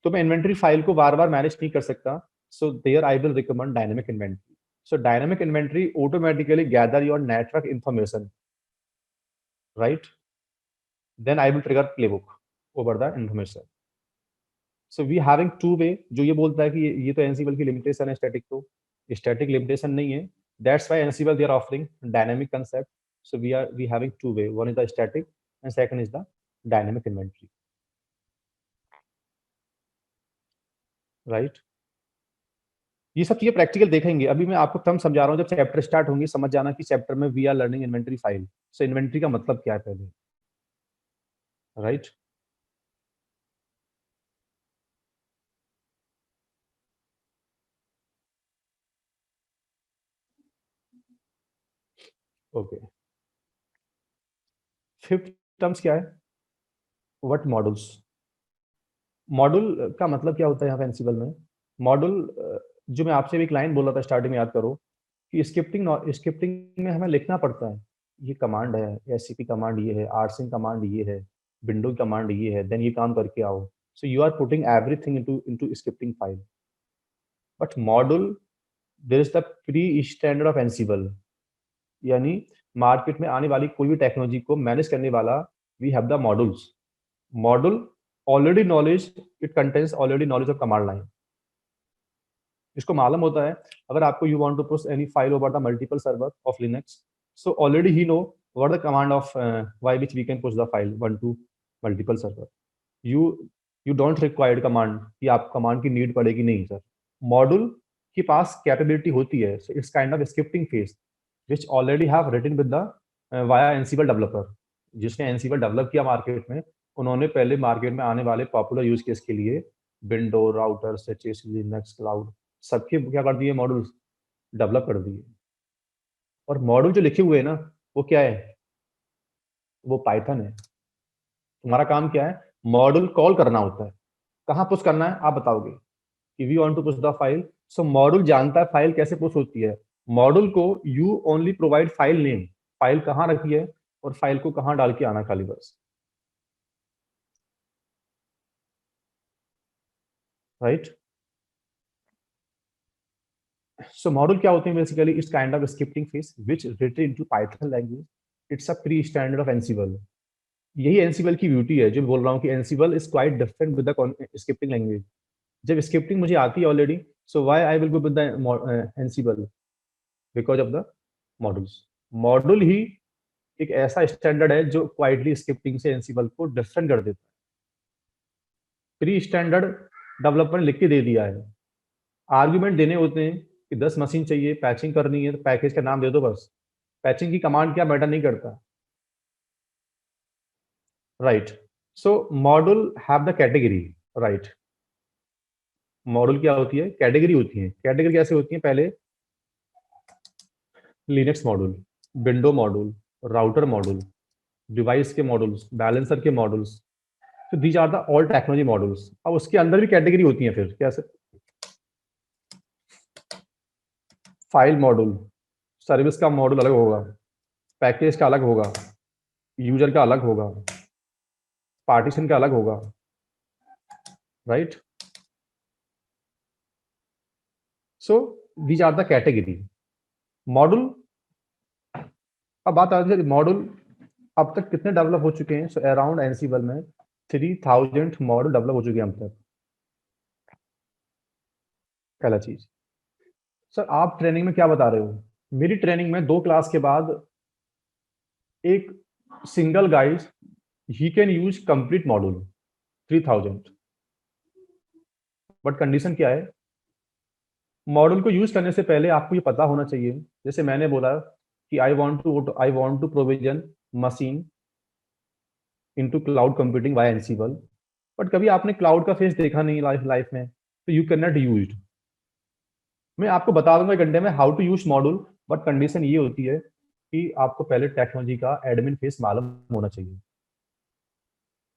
Speaker 1: तो मैं इन्वेंट्री फाइल को बार बार मैनेज नहीं कर सकता। So there I will recommend dynamic inventory. So dynamic inventory automatically gather your network information, right? Then I will trigger playbook over the information. So we having two way, जो ये बोलता है कि ये तो एनसीबल की लिमिटेशन है, static तो स्टैटिक लिमिटेशन नहीं है, that's why Ansible they are offering dynamic concept. So we having two way, one is the static and second is the dynamic inventory, right? ये सब चीजें प्रैक्टिकल देखेंगे, अभी मैं आपको टर्म समझा रहा हूँ, जब चैप्टर स्टार्ट होंगे समझ जाना कि चैप्टर में we are learning inventory file. So inventory का मतलब क्या है पहले, राइट? ओके, फिफ्थ टर्म्स क्या है, व्हाट मॉड्यूल्स। मॉड्यूल का मतलब क्या होता है यहाँ पे एनसीबल में? मॉड्यूल, जो मैं आपसे भी एक लाइन बोल रहा था स्टार्टिंग में, याद करो कि स्क्रिप्टिंग में हमें लिखना पड़ता है, ये कमांड है, एससीपी कमांड ये है, आरसिंग कमांड ये है, विंडो कमांड ये है, देन ये काम करके आओ। So you are putting everything into scripting file. But module, there is the pre standard of Ansible, यानी मार्केट में आने वाली कोई भी टेक्नोलॉजी को मैनेज करने वाला, we have the modules. Module already knowledge, it contains already knowledge of command line. इसको मालूम होता है अगर आपको you want to push any file over the multiple server of Linux, so already he know what the command of why which we can push the file one to multiple server. You you don't required command कि आप command की need पड़ेगी, नहीं sir. Module के पास capability होती है, so it's kind of scripting face which already have written with the via Ansible developer. जिसने Ansible develop किया मार्केट में, उन्होंने पहले मार्केट में आने वाले पॉपुलर यूज केस के लिए window, router, switches, Linux, cloud, सबके क्या कर दिए, मॉड्यूल्स डेवलप कर दिए। और मॉड्यूल जो लिखे हुए हैं ना, वो क्या है, वो पाइथन है। तुम्हारा काम क्या है, मॉड्यूल कॉल करना होता है। कहाँ पुश करना है आप बताओगे, कि we want to push the file. So module जानता है फाइल कैसे पुश होती है। मॉड्यूल को you only provide file name, file कहाँ रखी है और फाइल को कहाँ डाल के आना, खाली बस, राइट। सो मॉड्यूल क्या होते हैं basically, it's kind of scripting face which written into Python language. It's a pre standard of Ansible. यही एनसीबल की ब्यूटी है, जो बोल रहा हूँ कि Ansible is quite different with the scripting language. जब स्क्रिप्टिंग मुझे आती है already, so why I will go with the Ansible, because of the modules. Module ही एक ऐसा स्टैंडर्ड है जो क्वाइटली स्क्रिप्टिंग से एनसीबल को डिफरेंट कर देता है। प्री स्टैंडर्ड डेवलपर लिख के दे दिया है, आर्ग्यूमेंट देने होते हैं कि 10 मशीन चाहिए, पैचिंग करनी है, तो पैकेज का नाम दे दो बस। पैचिंग की कमांड क्या मैटर नहीं करता, right. So module have the category, right. Module क्या होती है, कैटेगरी होती है। कैटेगरी कैसे होती है, पहले Linux module, window module, router module, device के मॉड्यूल्स, बैलेंसर के मॉड्यूल्स। तो these are the all technology modules. अब उसके अंदर भी कैटेगरी होती है, फिर कैसे, फाइल मॉड्यूल, सर्विस का मॉड्यूल अलग होगा, पैकेज का अलग होगा, यूजर का अलग होगा, पार्टीशन का अलग होगा, right. So these are the category module. अब बात आती है मॉड्यूल अब तक कितने डेवलप हो चुके हैं। सो अराउंड एनसीबल में 3000 मॉड्यूल डेवलप हो चुके हैं अब तक। पहला चीज, सर आप ट्रेनिंग में क्या बता रहे हो, मेरी ट्रेनिंग में 2 क्लास के बाद एक single guide he can use complete module 3000। But condition क्या है, मॉड्यूल को यूज करने से पहले आपको ये पता होना चाहिए, जैसे मैंने बोला कि I want to provision machine into cloud computing by Ansible. But कभी आपने क्लाउड का फेस देखा नहीं लाइफ लाइफ में, तो यू कैन नॉट यूज। मैं आपको बता दूंगा एक घंटे में how to use module. But condition ये होती है कि आपको पहले टेक्नोलॉजी का एडमिन फेस मालूम होना चाहिए।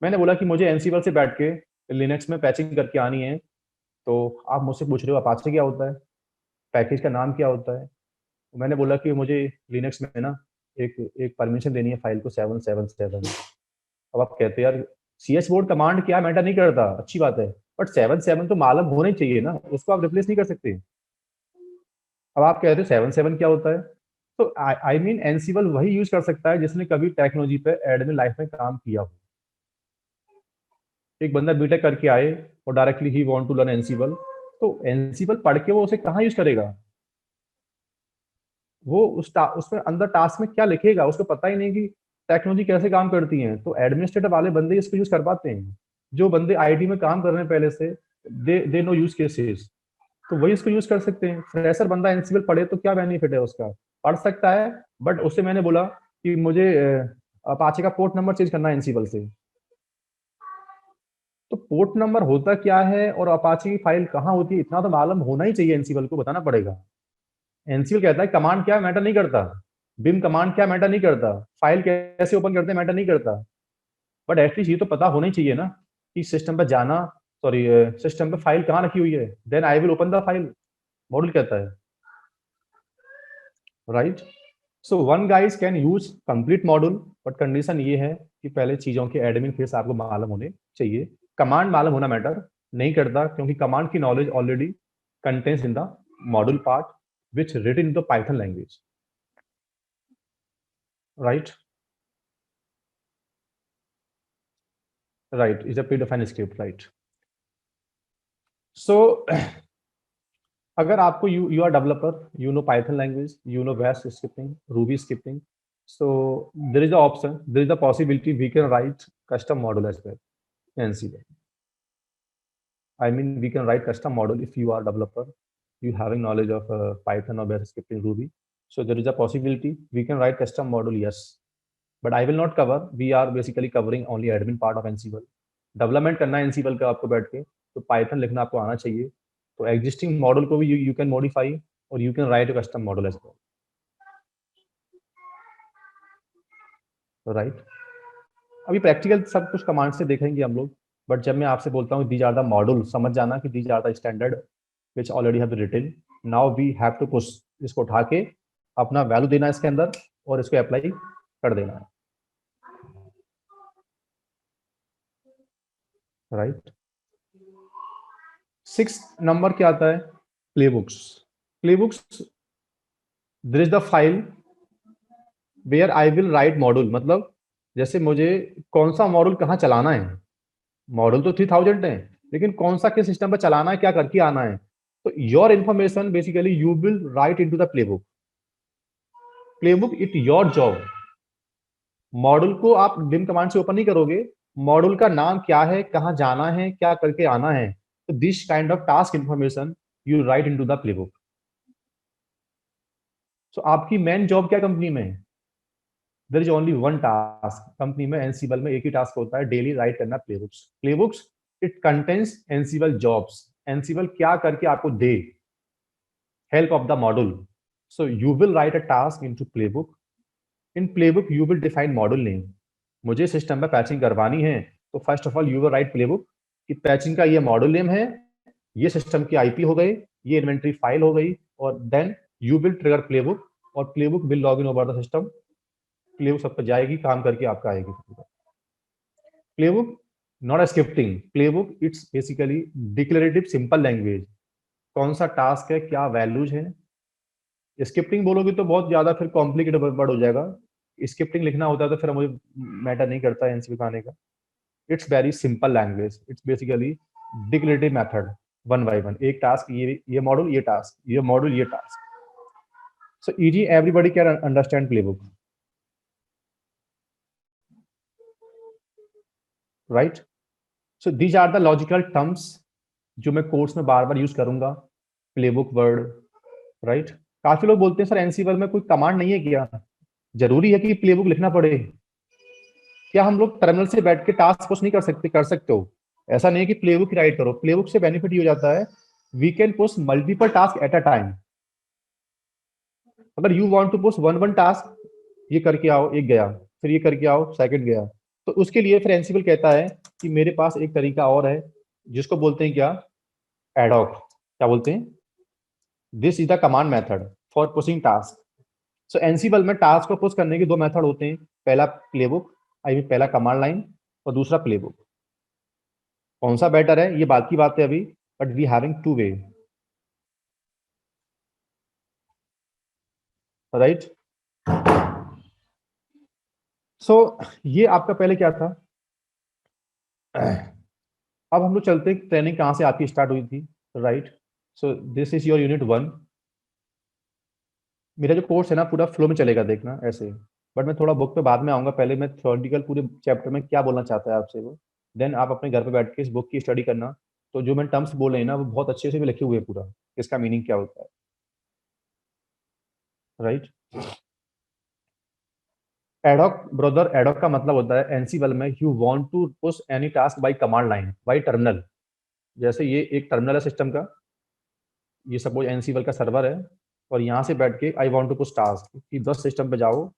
Speaker 1: मैंने बोला कि मुझे एनसीबल से बैठ के लिनक्स में पैचिंग करके आनी है, तो आप मुझसे पूछ रहे हो अपाचे क्या होता है, पैकेज का नाम क्या होता है। मैंने बोला कि मुझे लिनक्स में ना एक एक परमिशन देनी है फाइल को 777। अब आप कहते हैं यार सी एच बोर्ड कमांड क्या मैटर नहीं करता, अच्छी बात है, बट 7 7 तो मालूम होना ही चाहिए ना, उसको आप रिप्लेस नहीं कर सकते। अब आप कहते हो 7 7 क्या होता है, तो आई मीन एनसीबल वही यूज कर सकता है जिसने कभी टेक्नोलॉजी पे एडमिन लाइफ में काम किया हो। एक बंदा बीटेक करके आए और डायरेक्टली ही वांट टू लर्न एनसीबल, तो एनसीबल पढ़ के वो उसे कहाँ यूज करेगा, वो उसमें अंदर टास्क में क्या लिखेगा, उसको पता ही नहीं कि टेक्नोलॉजी कैसे काम करती है। तो एडमिनिस्ट्रेटर वाले बंदे इसको यूज कर पाते हैं, जो बंदे आईटी में काम कर रहे हैं पहले से, दे नो यूज केसेस, तो वही इसको यूज कर सकते हैं। फ्रेशर बंदा एनसीबल पढ़े तो क्या बेनिफिट है उसका, पढ़ सकता है, बट उससे मैंने बोला कि मुझे अपाचे का पोर्ट नंबर चेंज करना है एनसीबल से। तो पोर्ट नंबर होता क्या है और अपाचे की फाइल कहाँ होती है, इतना तो मालूम होना ही चाहिए, एनसीबल को बताना पड़ेगा। एनसीबल कहता है कमांड क्या मैटर नहीं करता, बिम कमांड क्या मैटर नहीं करता, फाइल कैसे ओपन करते हैं मैटर नहीं करता, बट एटलीस्ट ये तो पता होना ही चाहिए ना कि सिस्टम पे जाना, सॉरी सिस्टम पे फाइल कहाँ रखी हुई है, then I will open the file, module कहता है, right. So one guys can use complete module, but condition ये है कि पहले चीजों के एडमिन फेस आपको मालूम होने चाहिए। कमांड मालूम होना मैटर नहीं करता, क्योंकि कमांड की knowledge already contains in the module part which written in the Python language, right. Right is a pre defined script, right. So अगर आपको you are developer, you know Python language, you know bash scripting, Ruby scripting, so there is the option, there is the possibility we can write custom module as well in Ansible. I mean, we can write custom model if you are developer, you having knowledge of Python or basic scripting Ruby. So there is a possibility we can write custom model, yes. But I will not cover. We are basically covering only admin part of Ansible. Development करना है Ansible का आपको बैठ के, तो Python लिखना आपको आना चाहिए. तो एग्जिस्टिंग मॉडल को भी यू कैन मॉडिफाई और you can write a custom model as well. Right. अभी प्रैक्टिकल सब कुछ कमांड से देखेंगे हम लोग, बट जब मैं आपसे बोलता हूँ दीज आर द मॉडल, समझ जाना कि these are the standard which already have written. Now we have to push, इसको उठा के अपना वैल्यू देना इसके अंदर और इसको अप्लाई कर देना है. राइट. 6 नंबर क्या आता है? Playbooks. Playbooks, there is the file where I will write module. मतलब जैसे मुझे कौन सा मॉड्यूल कहाँ चलाना है. मॉडल तो 3000 है, लेकिन कौन सा किस सिस्टम पर चलाना है, क्या करके आना है. तो your information basically you will write into the playbook. Playbook it your job. Model को आप बिम कमांड से ओपन नहीं करोगे. मॉडल का नाम क्या है, कहाँ जाना है, क्या करके आना है. तो this kind of task information you write into the playbook. So आपकी मेन जॉब क्या कंपनी में है? There is only one task company में. एनसीबल में एक ही टास्क होता है, डेली राइट करना playbooks. Playbooks it contains Ansible jobs. Ansible क्या करके आपको दे, help of the module. So you will write a task into playbook. In playbook you will define module name. मुझे सिस्टम में पैचिंग करवानी है, तो first of all you will write playbook कि पैचिंग का ये मॉड्यूल नेम है, ये सिस्टम की आईपी हो गई, ये इन्वेंटरी फाइल हो गई, और then you will trigger playbook और playbook will log in over the system. Playbook सब पे जाएगी, काम करके आपका आएगी. Playbook not a scripting. Playbook it's basically declarative simple language. कौन सा टास्क है, क्या वैल्यूज है. स्क्रिप्टिंग बोलोगे तो बहुत ज्यादा फिर कॉम्प्लिकेटेड वर्ड हो जाएगा. स्क्रिप्टिंग लिखना होता है तो फिर मुझे मैटर नहीं करता है एनसीबी आने का. It's very simple language. It's basically declarative method, one by one. एक टास्क, ये मॉड्यूल, ये टास्क, ये मॉड्यूल, ये task. So easy, everybody can understand playbook. Right. So these are the logical terms जो मैं कोर्स में बार बार यूज करूंगा. Playbook word. राइट. काफी लोग बोलते हैं सर एनसीबल में कोई कमांड नहीं है क्या, जरूरी है कि प्लेबुक लिखना पड़े. क्या हम लोग टर्मिनल से बैठ के टास्क पुश नहीं कर सकते? कर सकते हो. ऐसा नहीं है कि प्लेबुक राइट करो. प्लेबुक से बेनिफिट ये हो जाता है, we can push multiple task at a time. अगर you want to push one task, ये करके आओ, एक गया, फिर ये करके आओ, सेकंड गया, तो उसके लिए फिर एनसीबल कहता है कि मेरे पास एक तरीका और है, जिसको बोलते हैं क्या, एडॉक. क्या बोलते हैं? This is the command method for pushing task. So Ansible में टास्क को पुश करने के दो मेथड होते हैं. पहला प्लेबुक, आई मीन पहला कमांड लाइन, और दूसरा प्लेबुक. कौन सा बेटर है ये बात की बात है अभी, but we having two way. Right. So ये आपका पहले क्या था. अब हम लोग चलते हैं ट्रेनिंग कहाँ से आपकी स्टार्ट हुई थी. Right. So this is your unit 1. मेरा जो कोर्स है ना पूरा फ्लो में चलेगा, देखना ऐसे. बट मैं थोड़ा बुक पे बाद में आऊंगा. पहले मैं थ्योरेटिकल पूरे चैप्टर में क्या बोलना चाहता है आपसे वो, देन आप अपने घर पे बैठ के इस बुक की स्टडी करना. तो जो मैं टर्म्स बोल रहे हैं ना, वो बहुत अच्छे से भी लिखे हुए हैं पूरा, इसका मीनिंग क्या होता है. राइट. एडॉक ब्रदर, एडॉक का मतलब होता है एनसीबल में you want to push any task by command line, by terminal. जैसे ये एक टर्मिनल है सिस्टम का, ये सपोज एनसीबल का सर्वर है, और यहाँ से बैठ के I want to push task कि 10 सिस्टम पे जाओ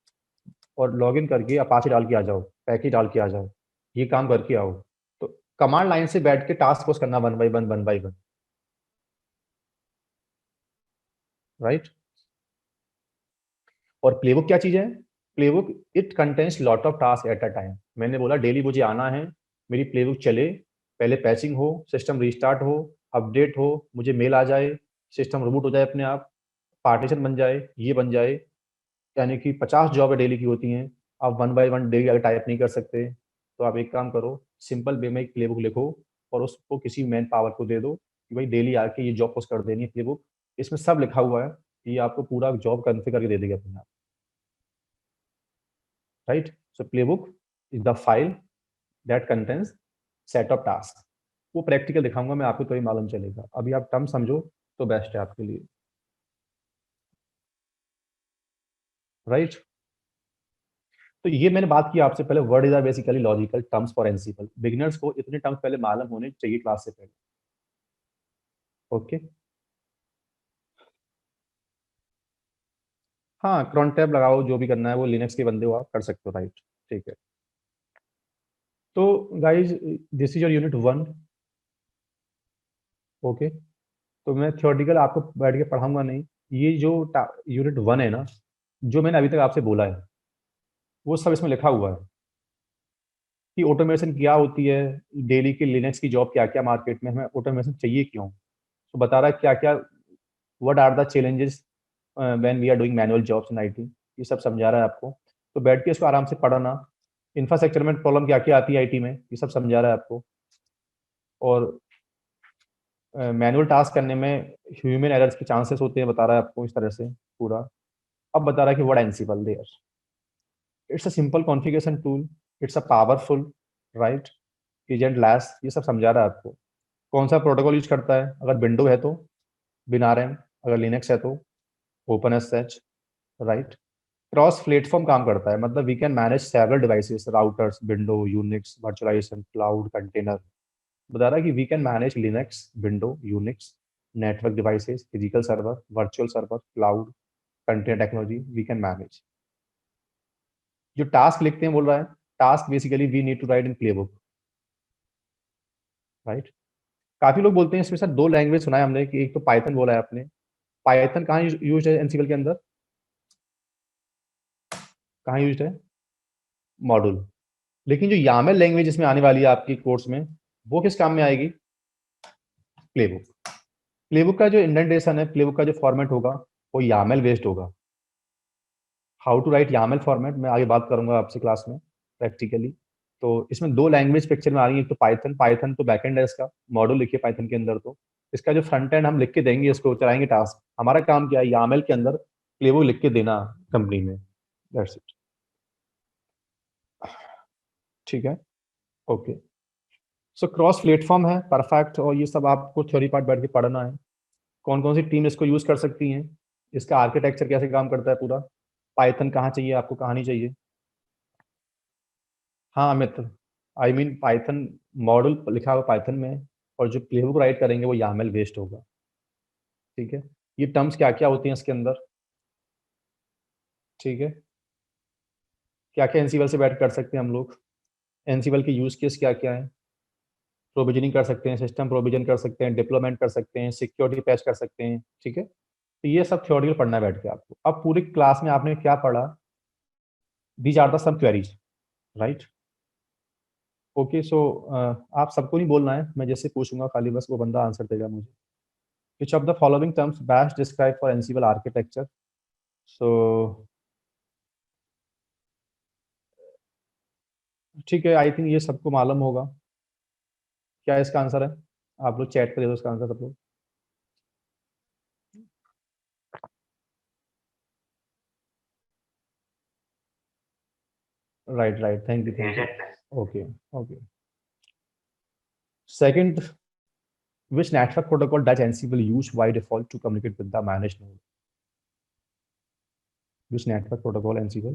Speaker 1: और लॉगिन करके अपाचे डाल के आ जाओ, पैकेज डाल के आ जाओ, ये काम करके आओ. तो कमांड लाइन से बैठ के टास्क पुश करना one by one, one by one. Right. और प्लेबुक क्या चीज है? Playbook it contains lot of task at a time. मैंने बोला डेली मुझे आना है, मेरी प्लेबुक चले, पहले पैचिंग हो, सिस्टम रिस्टार्ट हो, अपडेट हो, मुझे मेल आ जाए, सिस्टम रिबूट हो जाए अपने आप, पार्टीशन बन जाए, ये बन जाए. यानी कि 50 जॉब डेली की होती हैं. आप वन बाय वन डेली अगर टाइप नहीं कर सकते, तो आप एक काम करो, सिंपल वे में एक प्लेबुक लिखो और उसको किसी मैन पावर को दे दो कि भाई डेली आके ये जॉब पोस्ट कर देनी है प्लेबुक. इसमें सब लिखा हुआ है, ये आपको पूरा जॉब कॉन्फ़िगर करके दे देगा अपने आप. Right. So playbook is the file that contains set of tasks. वो प्रैक्टिकल दिखाऊंगा मैं आपको, तो ही मालूम चलेगा। अभी आप टर्म समझो तो बेस्ट है आपके लिए, राइट। तो ये मैंने बात की आपसे पहले, word is are basically logical terms for Ansible. Beginners को इतने टर्म्स पहले मालूम होने चाहिए क्लास से पहले। ओके, हाँ क्रॉन टैब लगाओ, जो भी करना है वो लिनक्स के बंदे हो आप कर सकते हो, राइट। ठीक है, तो guys this is your unit 1। Okay, तो मैं थियोरटिकल आपको बैठ के पढ़ाऊंगा नहीं। ये जो यूनिट 1 है ना, जो मैंने अभी तक आपसे बोला है वो सब इसमें लिखा हुआ है कि ऑटोमेशन क्या होती है, डेली की लिनक्स की जॉब क्या क्या मार्केट में, हमें ऑटोमेशन चाहिए क्यों। तो बता रहा है क्या क्या, what are the challenges when we are doing manual jobs in IT, ये सब समझा रहा है आपको। तो बैठ के इसको आराम से पढ़ना। इंफ्रास्ट्रक्चर में प्रॉब्लम क्या क्या आती है आईटी में, ये सब समझा रहा है आपको। और मैनुअल टास्क करने में ह्यूमन एरर्स के चांसेस होते हैं, बता रहा है आपको इस तरह से पूरा। अब बता रहा है कि what Ansible there, it's a simple configuration tool, it's a powerful, right, agentless, ये सब समझा रहा है आपको। कौन सा प्रोटोकॉल यूज करता है, अगर विंडो है तो बिनारएम, अगर लिनक्स है तो open S H, right. Cross platform काम करता है, मतलब we can manage several devices, routers, window, Unix, virtualization, cloud, container. बता रहा है कि we can manage Linux, window, Unix, network devices, physical server, virtual server, cloud, container technology we can manage. जो task लिखते हैं बोल रहा है, task basically we need to write in playbook, right. काफी लोग बोलते हैं इसमें सर दो लैंग्वेज सुना है हमने, कि एक तो पाइथन बोला है आपने। पाइथन कहाँ यूज है एनसीबल के अंदर, कहाँ यूज है, मॉड्यूल। लेकिन जो यामल लैंग्वेज इसमें आने वाली है आपकी कोर्स में, वो किस काम में आएगी, प्लेबुक। प्लेबुक का जो इंडेंटेशन है, प्लेबुक का जो फॉर्मेट होगा वो यामल बेस्ड होगा। How to right Yamala format मैं आगे बात करूंगा आपसे क्लास में प्रैक्टिकली। तो इसमें दो लैंग्वेज पिक्चर में आ रही है, एक तो पाइथन, पाइथन तो बैकएंड है इसका, मॉड्यूल लिखिए पाइथन के अंदर। तो इसका जो फ्रंट एंड हम लिख के देंगे, इसको चलाएंगे टास्क, हमारा काम क्या है, यामल के अंदर प्लेबुक लिख के देना कंपनी में, दैट्स इट। ठीक है, ओके। सो क्रॉस प्लेटफॉर्म है, परफेक्ट, और ये सब आपको थ्योरी पार्ट बैठ के पढ़ना है। कौन कौन सी टीम इसको यूज कर सकती हैं, इसका आर्किटेक्चर कैसे काम करता है पूरा, पाइथन कहाँ चाहिए आपको, कहाँ नहीं चाहिए। हाँ Amit, I mean Python model लिखा हुआ पाइथन में, और जो प्लेबुक राइट करेंगे वो यामल बेस्ड होगा। ठीक है, ये टर्म्स क्या क्या होती हैं इसके अंदर, ठीक है, क्या क्या एनसीबल से बैठ कर सकते हैं हम लोग, एनसीबल के यूज केस क्या क्या है। प्रोविजनिंग कर सकते हैं, सिस्टम प्रोविजन कर सकते हैं, डिप्लॉयमेंट कर सकते हैं, सिक्योरिटी पैच कर सकते हैं, ठीक है। तो ये सब थ्योरेटिकल पढ़ना है बैठ के आपको। अब पूरी क्लास में आपने क्या पढ़ा, these are the sub queries, right. Okay, so आप सबको नहीं बोलना है, मैं जैसे पूछूंगा खाली बस वो बंदा आंसर देगा मुझे। Which of the following terms best describe for Ansible architecture. So ठीक है, आई थिंक ये सबको मालूम होगा। क्या इसका आंसर है, आप लोग चैट कर दे दो इसका आंसर सब लोग। Right right, thank you thank you. Okay okay, second, which network protocol does Ansible use by default to communicate with the managed node? Which network protocol Ansible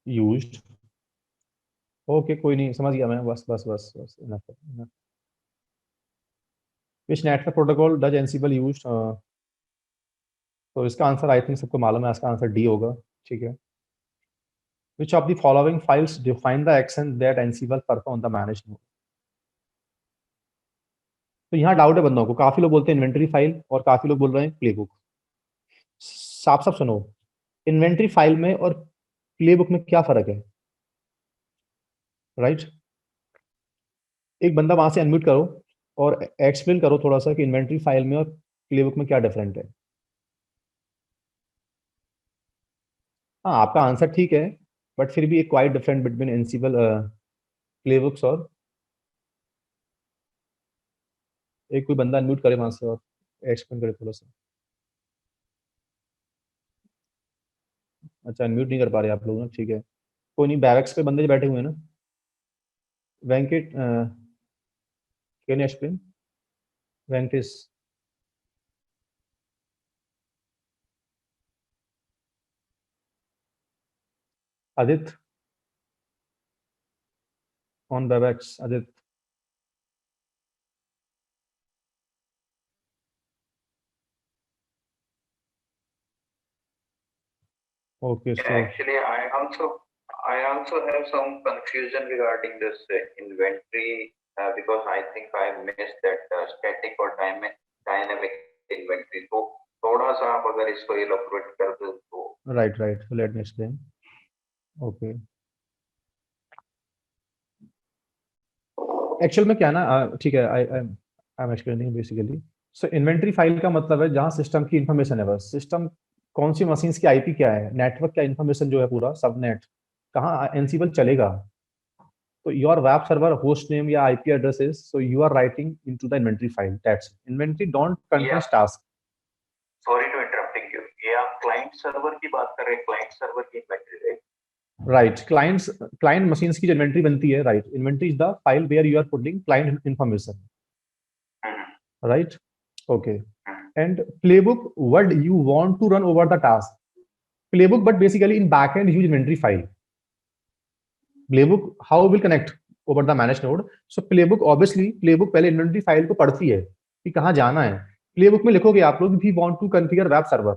Speaker 1: used? Okay कोई नहीं, समझ गया मैं, बस बस बस बस enough, enough. Which network protocol does Ansible use? तो इसका आंसर आई थिंक सबको मालूम है, इसका आंसर डी होगा, ठीक है। Which of the following files define the action that Ansible perform on the managed node? तो यहाँ डाउट है बंदों को, काफी लोग बोलते हैं इन्वेंटरी फाइल और काफी लोग बोल रहे हैं प्लेबुक। साफ साफ सुनो, इन्वेंटरी फाइल में और प्लेबुक में क्या फर्क है, राइट। एक बंदा वहां से अनम्यूट करो और एक्सप्लेन करो थोड़ा सा कि इन्वेंटरी फाइल में और प्लेबुक में क्या डिफरेंट है। हाँ आपका आंसर ठीक है, बट फिर भी एक क्वाइट डिफरेंट बिटवीन एनसिबल प्लेबुक्स और, एक कोई बंदा अनम्यूट करे वहां से और एक्सप्लेन करे थोड़ा सा। अच्छा अनम्यूट नहीं कर पा रहे आप लोग ना, ठीक है। कोई नहीं, बैरक्स पे बंदे बैठे हुए हैं ना, Venkat, can you explain? Venkatesh. Adit on Webex. Adit. Okay,
Speaker 2: Yeah,
Speaker 1: so
Speaker 2: actually, I also have some confusion regarding this inventory because I think I missed that static or dynamic inventory. तो थोड़ा सा आप अगर इसको elaborate कर दो तो
Speaker 1: right. So let me explain. Okay. Actual में क्या ना ठीक है I am explaining basically so inventory file का मतलब है जहां सिस्टम की इंफॉर्मेशन है बस सिस्टम कौन सी मशीन्स की आईपी क्या है नेटवर्क का इंफॉर्मेशन जो है पूरा सबनेट कहाँ एनसीबल चलेगा तो your web server host name या IP addresses so you are writing into the inventory file that's inventory don't contain
Speaker 2: yeah,
Speaker 1: task
Speaker 2: sorry to interrupting you. ये आप क्लाइंट सर्वर की बात कर रहे हैं, क्लाइंट सर्वर की inventory, right?
Speaker 1: Right client machines की जो इन्वेंटरी बनती है right inventory is the file where you are putting client information right okay and playbook what you want to run over the task playbook but basically in backend use inventory file playbook how will connect over the managed node so playbook obviously playbook पहले inventory file को पढ़ती है कि कहाँ जाना है playbook में लिखोगे आप लोग भी want to configure web server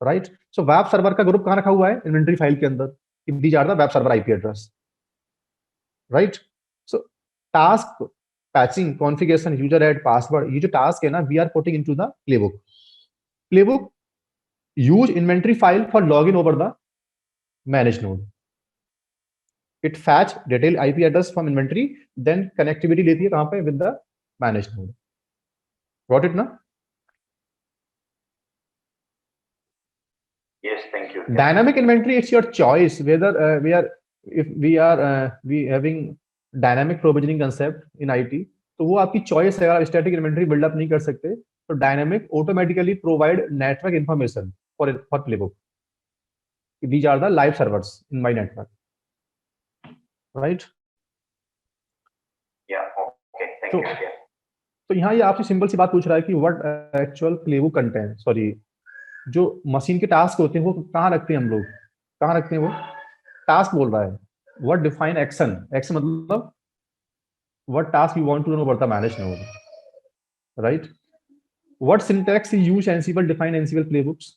Speaker 1: right so web server का ग्रुप कहाँ रखा हुआ है inventory file के अंदर these are the web server IP address right so task patching configuration user add password ये जो task है ना we are putting into the playbook use inventory file for login over the managed node it fetch detailed IP address from inventory then connectivity लेती है कहाँ पे with the managed node got it ना
Speaker 2: Yes, thank you.
Speaker 1: dynamic inventory it's your choice whether we are if we are we having dynamic provisioning concept in IT तो वो आपकी choice है अगर स्टैटिक इन्वेंटरी बिल्डअप नहीं कर सकते तो dynamic automatically provide network information for playbook these are the live servers in my network right
Speaker 2: Yeah, okay, thank
Speaker 1: तो
Speaker 2: you. Yeah.
Speaker 1: तो यहाँ ये आपसे सिंपल सी बात पूछ रहा है कि what actual playbook content sorry जो मशीन के टास्क होते हैं वो कहाँ रखते हैं हम लोग कहाँ रखते हैं वो टास्क बोल रहा है व्हाट डिफाइन एक्शन एक्शन मतलब what task you want to know about the manage node right what syntax you use Ansible define Ansible playbooks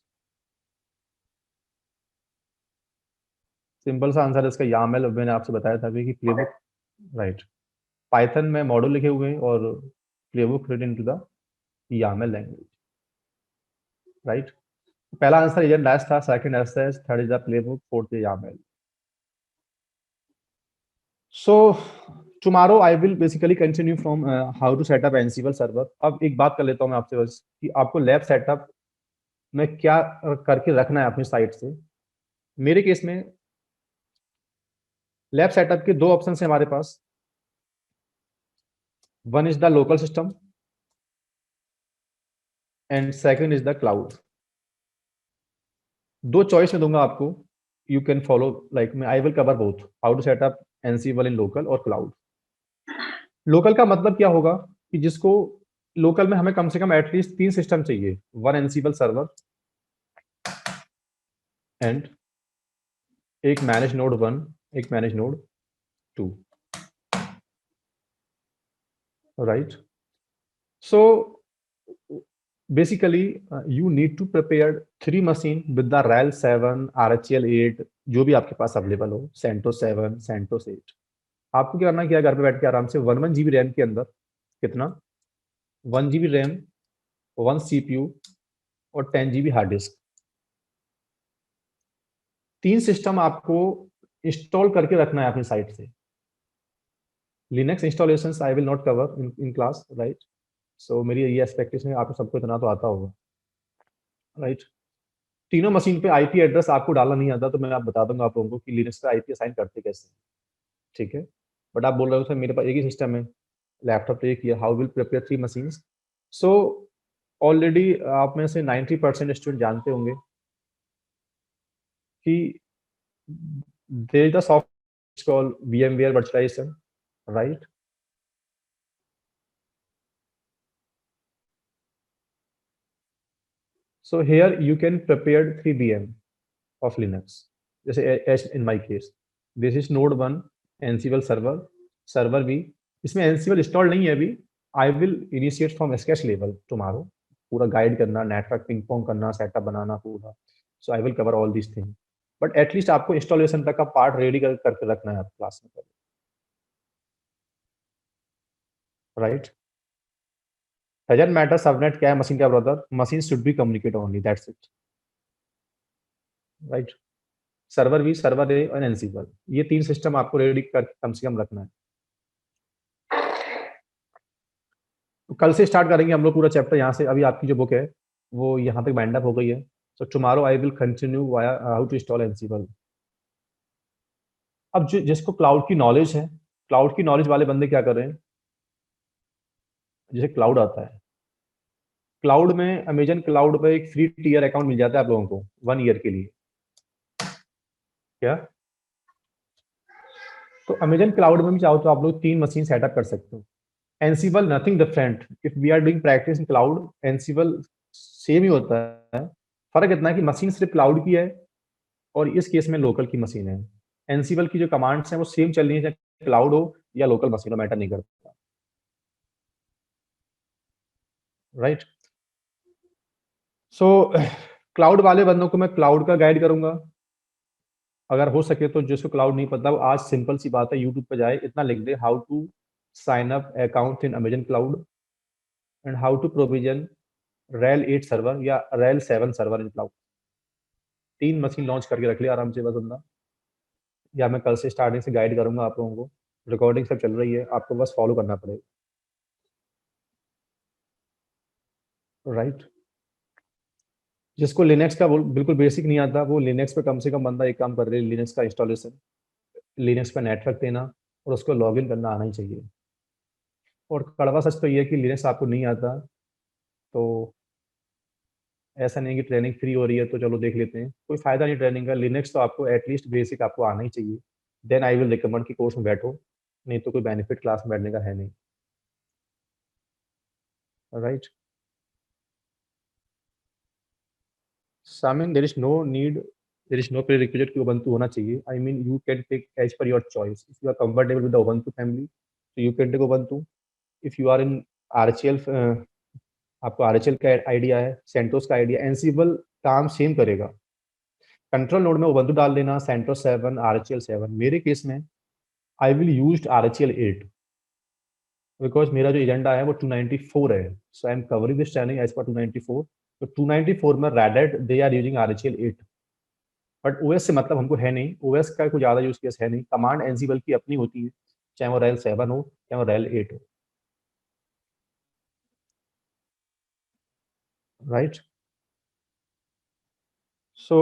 Speaker 1: simple सा आंसर इसका यामल मैंने आपसे बताया था अभी कि प्लेबुक राइट पाइथन में मॉडल लिखे हुए हैं और playbook written to the YAML language right पहला आंसर एजेंट डैश था second SS third is the playbook fourth is YAML so tomorrow I will basically continue from how to set up Ansible server अब एक बात कर लेता हूँ मैं आपसे बस कि आपको लैब सेटअप में क्या करके रखना है अपनी साइट से मेरे केस में लैब सेटअप के दो ऑप्शन है हमारे पास one is the local system and second is the cloud दो चॉइस में दूंगा आपको यू कैन फॉलो लाइक मैं I will cover both how to set up Ansible in local और क्लाउड लोकल का मतलब क्या होगा कि जिसको लोकल में हमें कम से कम एटलीस्ट 3 सिस्टम चाहिए वन एनसीबल सर्वर एंड एक मैनेज नोड 1 एक manage node 2 right so basically you need to prepare 3 machine with the RHEL 7 RHEL 8 जो भी आपके पास अवेलेबल हो CentOS 7 CentOS 8 आपको क्या करना है घर पे बैठ के आराम से 1 GB रैम के अंदर कितना 1 GB रैम 1 CPU और 10 GB हार्ड डिस्क 3 सिस्टम आपको इंस्टॉल करके रखना है अपनी साइट से Linux installations I will not cover in class right so मेरी ये एक्सपेक्टेशन है आपको सबको इतना तो आता होगा राइट तीनों मशीन पे आईपी एड्रेस आपको डालना नहीं आता तो मैं आप बता दूंगा आप लोगों को कि लिनक्स पे आईपी असाइन करते कैसे ठीक है बट आप बोल रहे हो सर मेरे पास एक ही सिस्टम है लैपटॉप पे एक ही how will prepare 3 machines so already आप में से 90% स्टूडेंट जानते होंगे कि there is the software called VMware virtualization right? So here you can prepare 3 VM of Linux. जैसे as in my case, this is node 1 Ansible server भी, इसमें Ansible installed नहीं है अभी. I will initiate from sketch level tomorrow. पूरा guide करना, network ping pong करना, setup बनाना पूरा. So I will cover all these things. But at least आपको इंस्टॉलेशन तक का पार्ट रेडी करके रखना है आप क्लास में, राइट? Doesn't matter सबनेट क्या है, मशीन क्या brother, machine should be communicate only, that's it, right? Server भी, सर्वर ए और एनसीबल, ये 3 सिस्टम आपको रेडी कर कम से कम रखना है. तो कल से स्टार्ट करेंगे हम लोग पूरा चैप्टर यहाँ से. अभी आपकी जो बुक है वो यहाँ तक बाइंड अप हो गई है. So tomorrow I will continue via how to install Ansible. अब जिसको क्लाउड की नॉलेज है, क्लाउड की नॉलेज वाले बंदे क्या कर रहे हैं, जैसे क्लाउड आता है, क्लाउड में अमेजन क्लाउड पे एक फ्री टीयर अकाउंट मिल जाता है आप लोगों को 1 ईयर के लिए. क्या? तो अमेजन क्लाउड में भी चाहो तो आप लोग 3 मशीन सेटअप कर सकते हो. Ansible nothing different. If we are doing practice in cloud, Ansible same ही होता है. फर्क इतना है कि मशीन सिर्फ क्लाउड की है और इस केस में लोकल की मशीन है. एनसीबल की जो कमांड्स हैं वो सेम चल रही है, चाहे क्लाउड हो या लोकल मशीन हो, मैटर नहीं करता, राइट? सो क्लाउड वाले बंदों को मैं क्लाउड का गाइड करूंगा. अगर हो सके तो जिसको क्लाउड नहीं पता, वो आज सिंपल सी बात है, यूट्यूब पे जाए, इतना लिख दे, how to sign up account in Amazon cloud and how to provision रेल 8 सर्वर या रेल 7 server in cloud. 3 machine launch करके रख लिया आराम से बस बंदा. या मैं कल से स्टार्टिंग से गाइड करूंगा आप लोगों को. रिकॉर्डिंग सब चल रही है, आपको बस फॉलो करना पड़ेगा, राइट? जिसको लिनक्स का बिल्कुल बेसिक नहीं आता, वो लिनक्स पे कम से कम बंदा एक काम कर रहे, लिनक्स का इंस्टॉलेशन, लिनक्स पे नेटवर्क देना और उसको लॉगिन करना आना ही चाहिए. और कड़वा सच तो ये है कि लिनक्स आपको नहीं आता तो ऐसा नहीं कि ट्रेनिंग फ्री हो रही है तो चलो देख लेते हैं, कोई फायदा नहीं ट्रेनिंग का. लिनक्स तो आपको एटलीस्ट बेसिक आपको आना ही चाहिए. देन आई विल रिकमेंड कि कोर्स में बैठो, नहीं तो कोई बेनिफिट क्लास में बैठने का है नहीं, right? Samin, there is no need, there is no prerequisite कि उबंटू होना चाहिए. I mean you can take as per your choice. If you are comfortable with the Ubuntu family तो you can take Ubuntu. If you are in RHEL, आपको RHEL का idea है, CentOS का idea, Ansible काम same करेगा. Control node में Ubuntu डाल देना, सेंटोस 7, आरएचएल 7. मेरे केस में आई विल यूज आरएचएल 8 बिकॉज मेरा जो एजेंडा है वो 294 है. So I am covering this training as per 294. तो 294 में Red Hat they are using RHEL 8. But OS से मतलब हमको है नहीं, ओएस का कोई ज्यादा यूज केस है नहीं. कमांड एनसीबल की अपनी होती है, चाहे वो रेल 7 हो चाहे वो रेल 8 हो, राइट? सो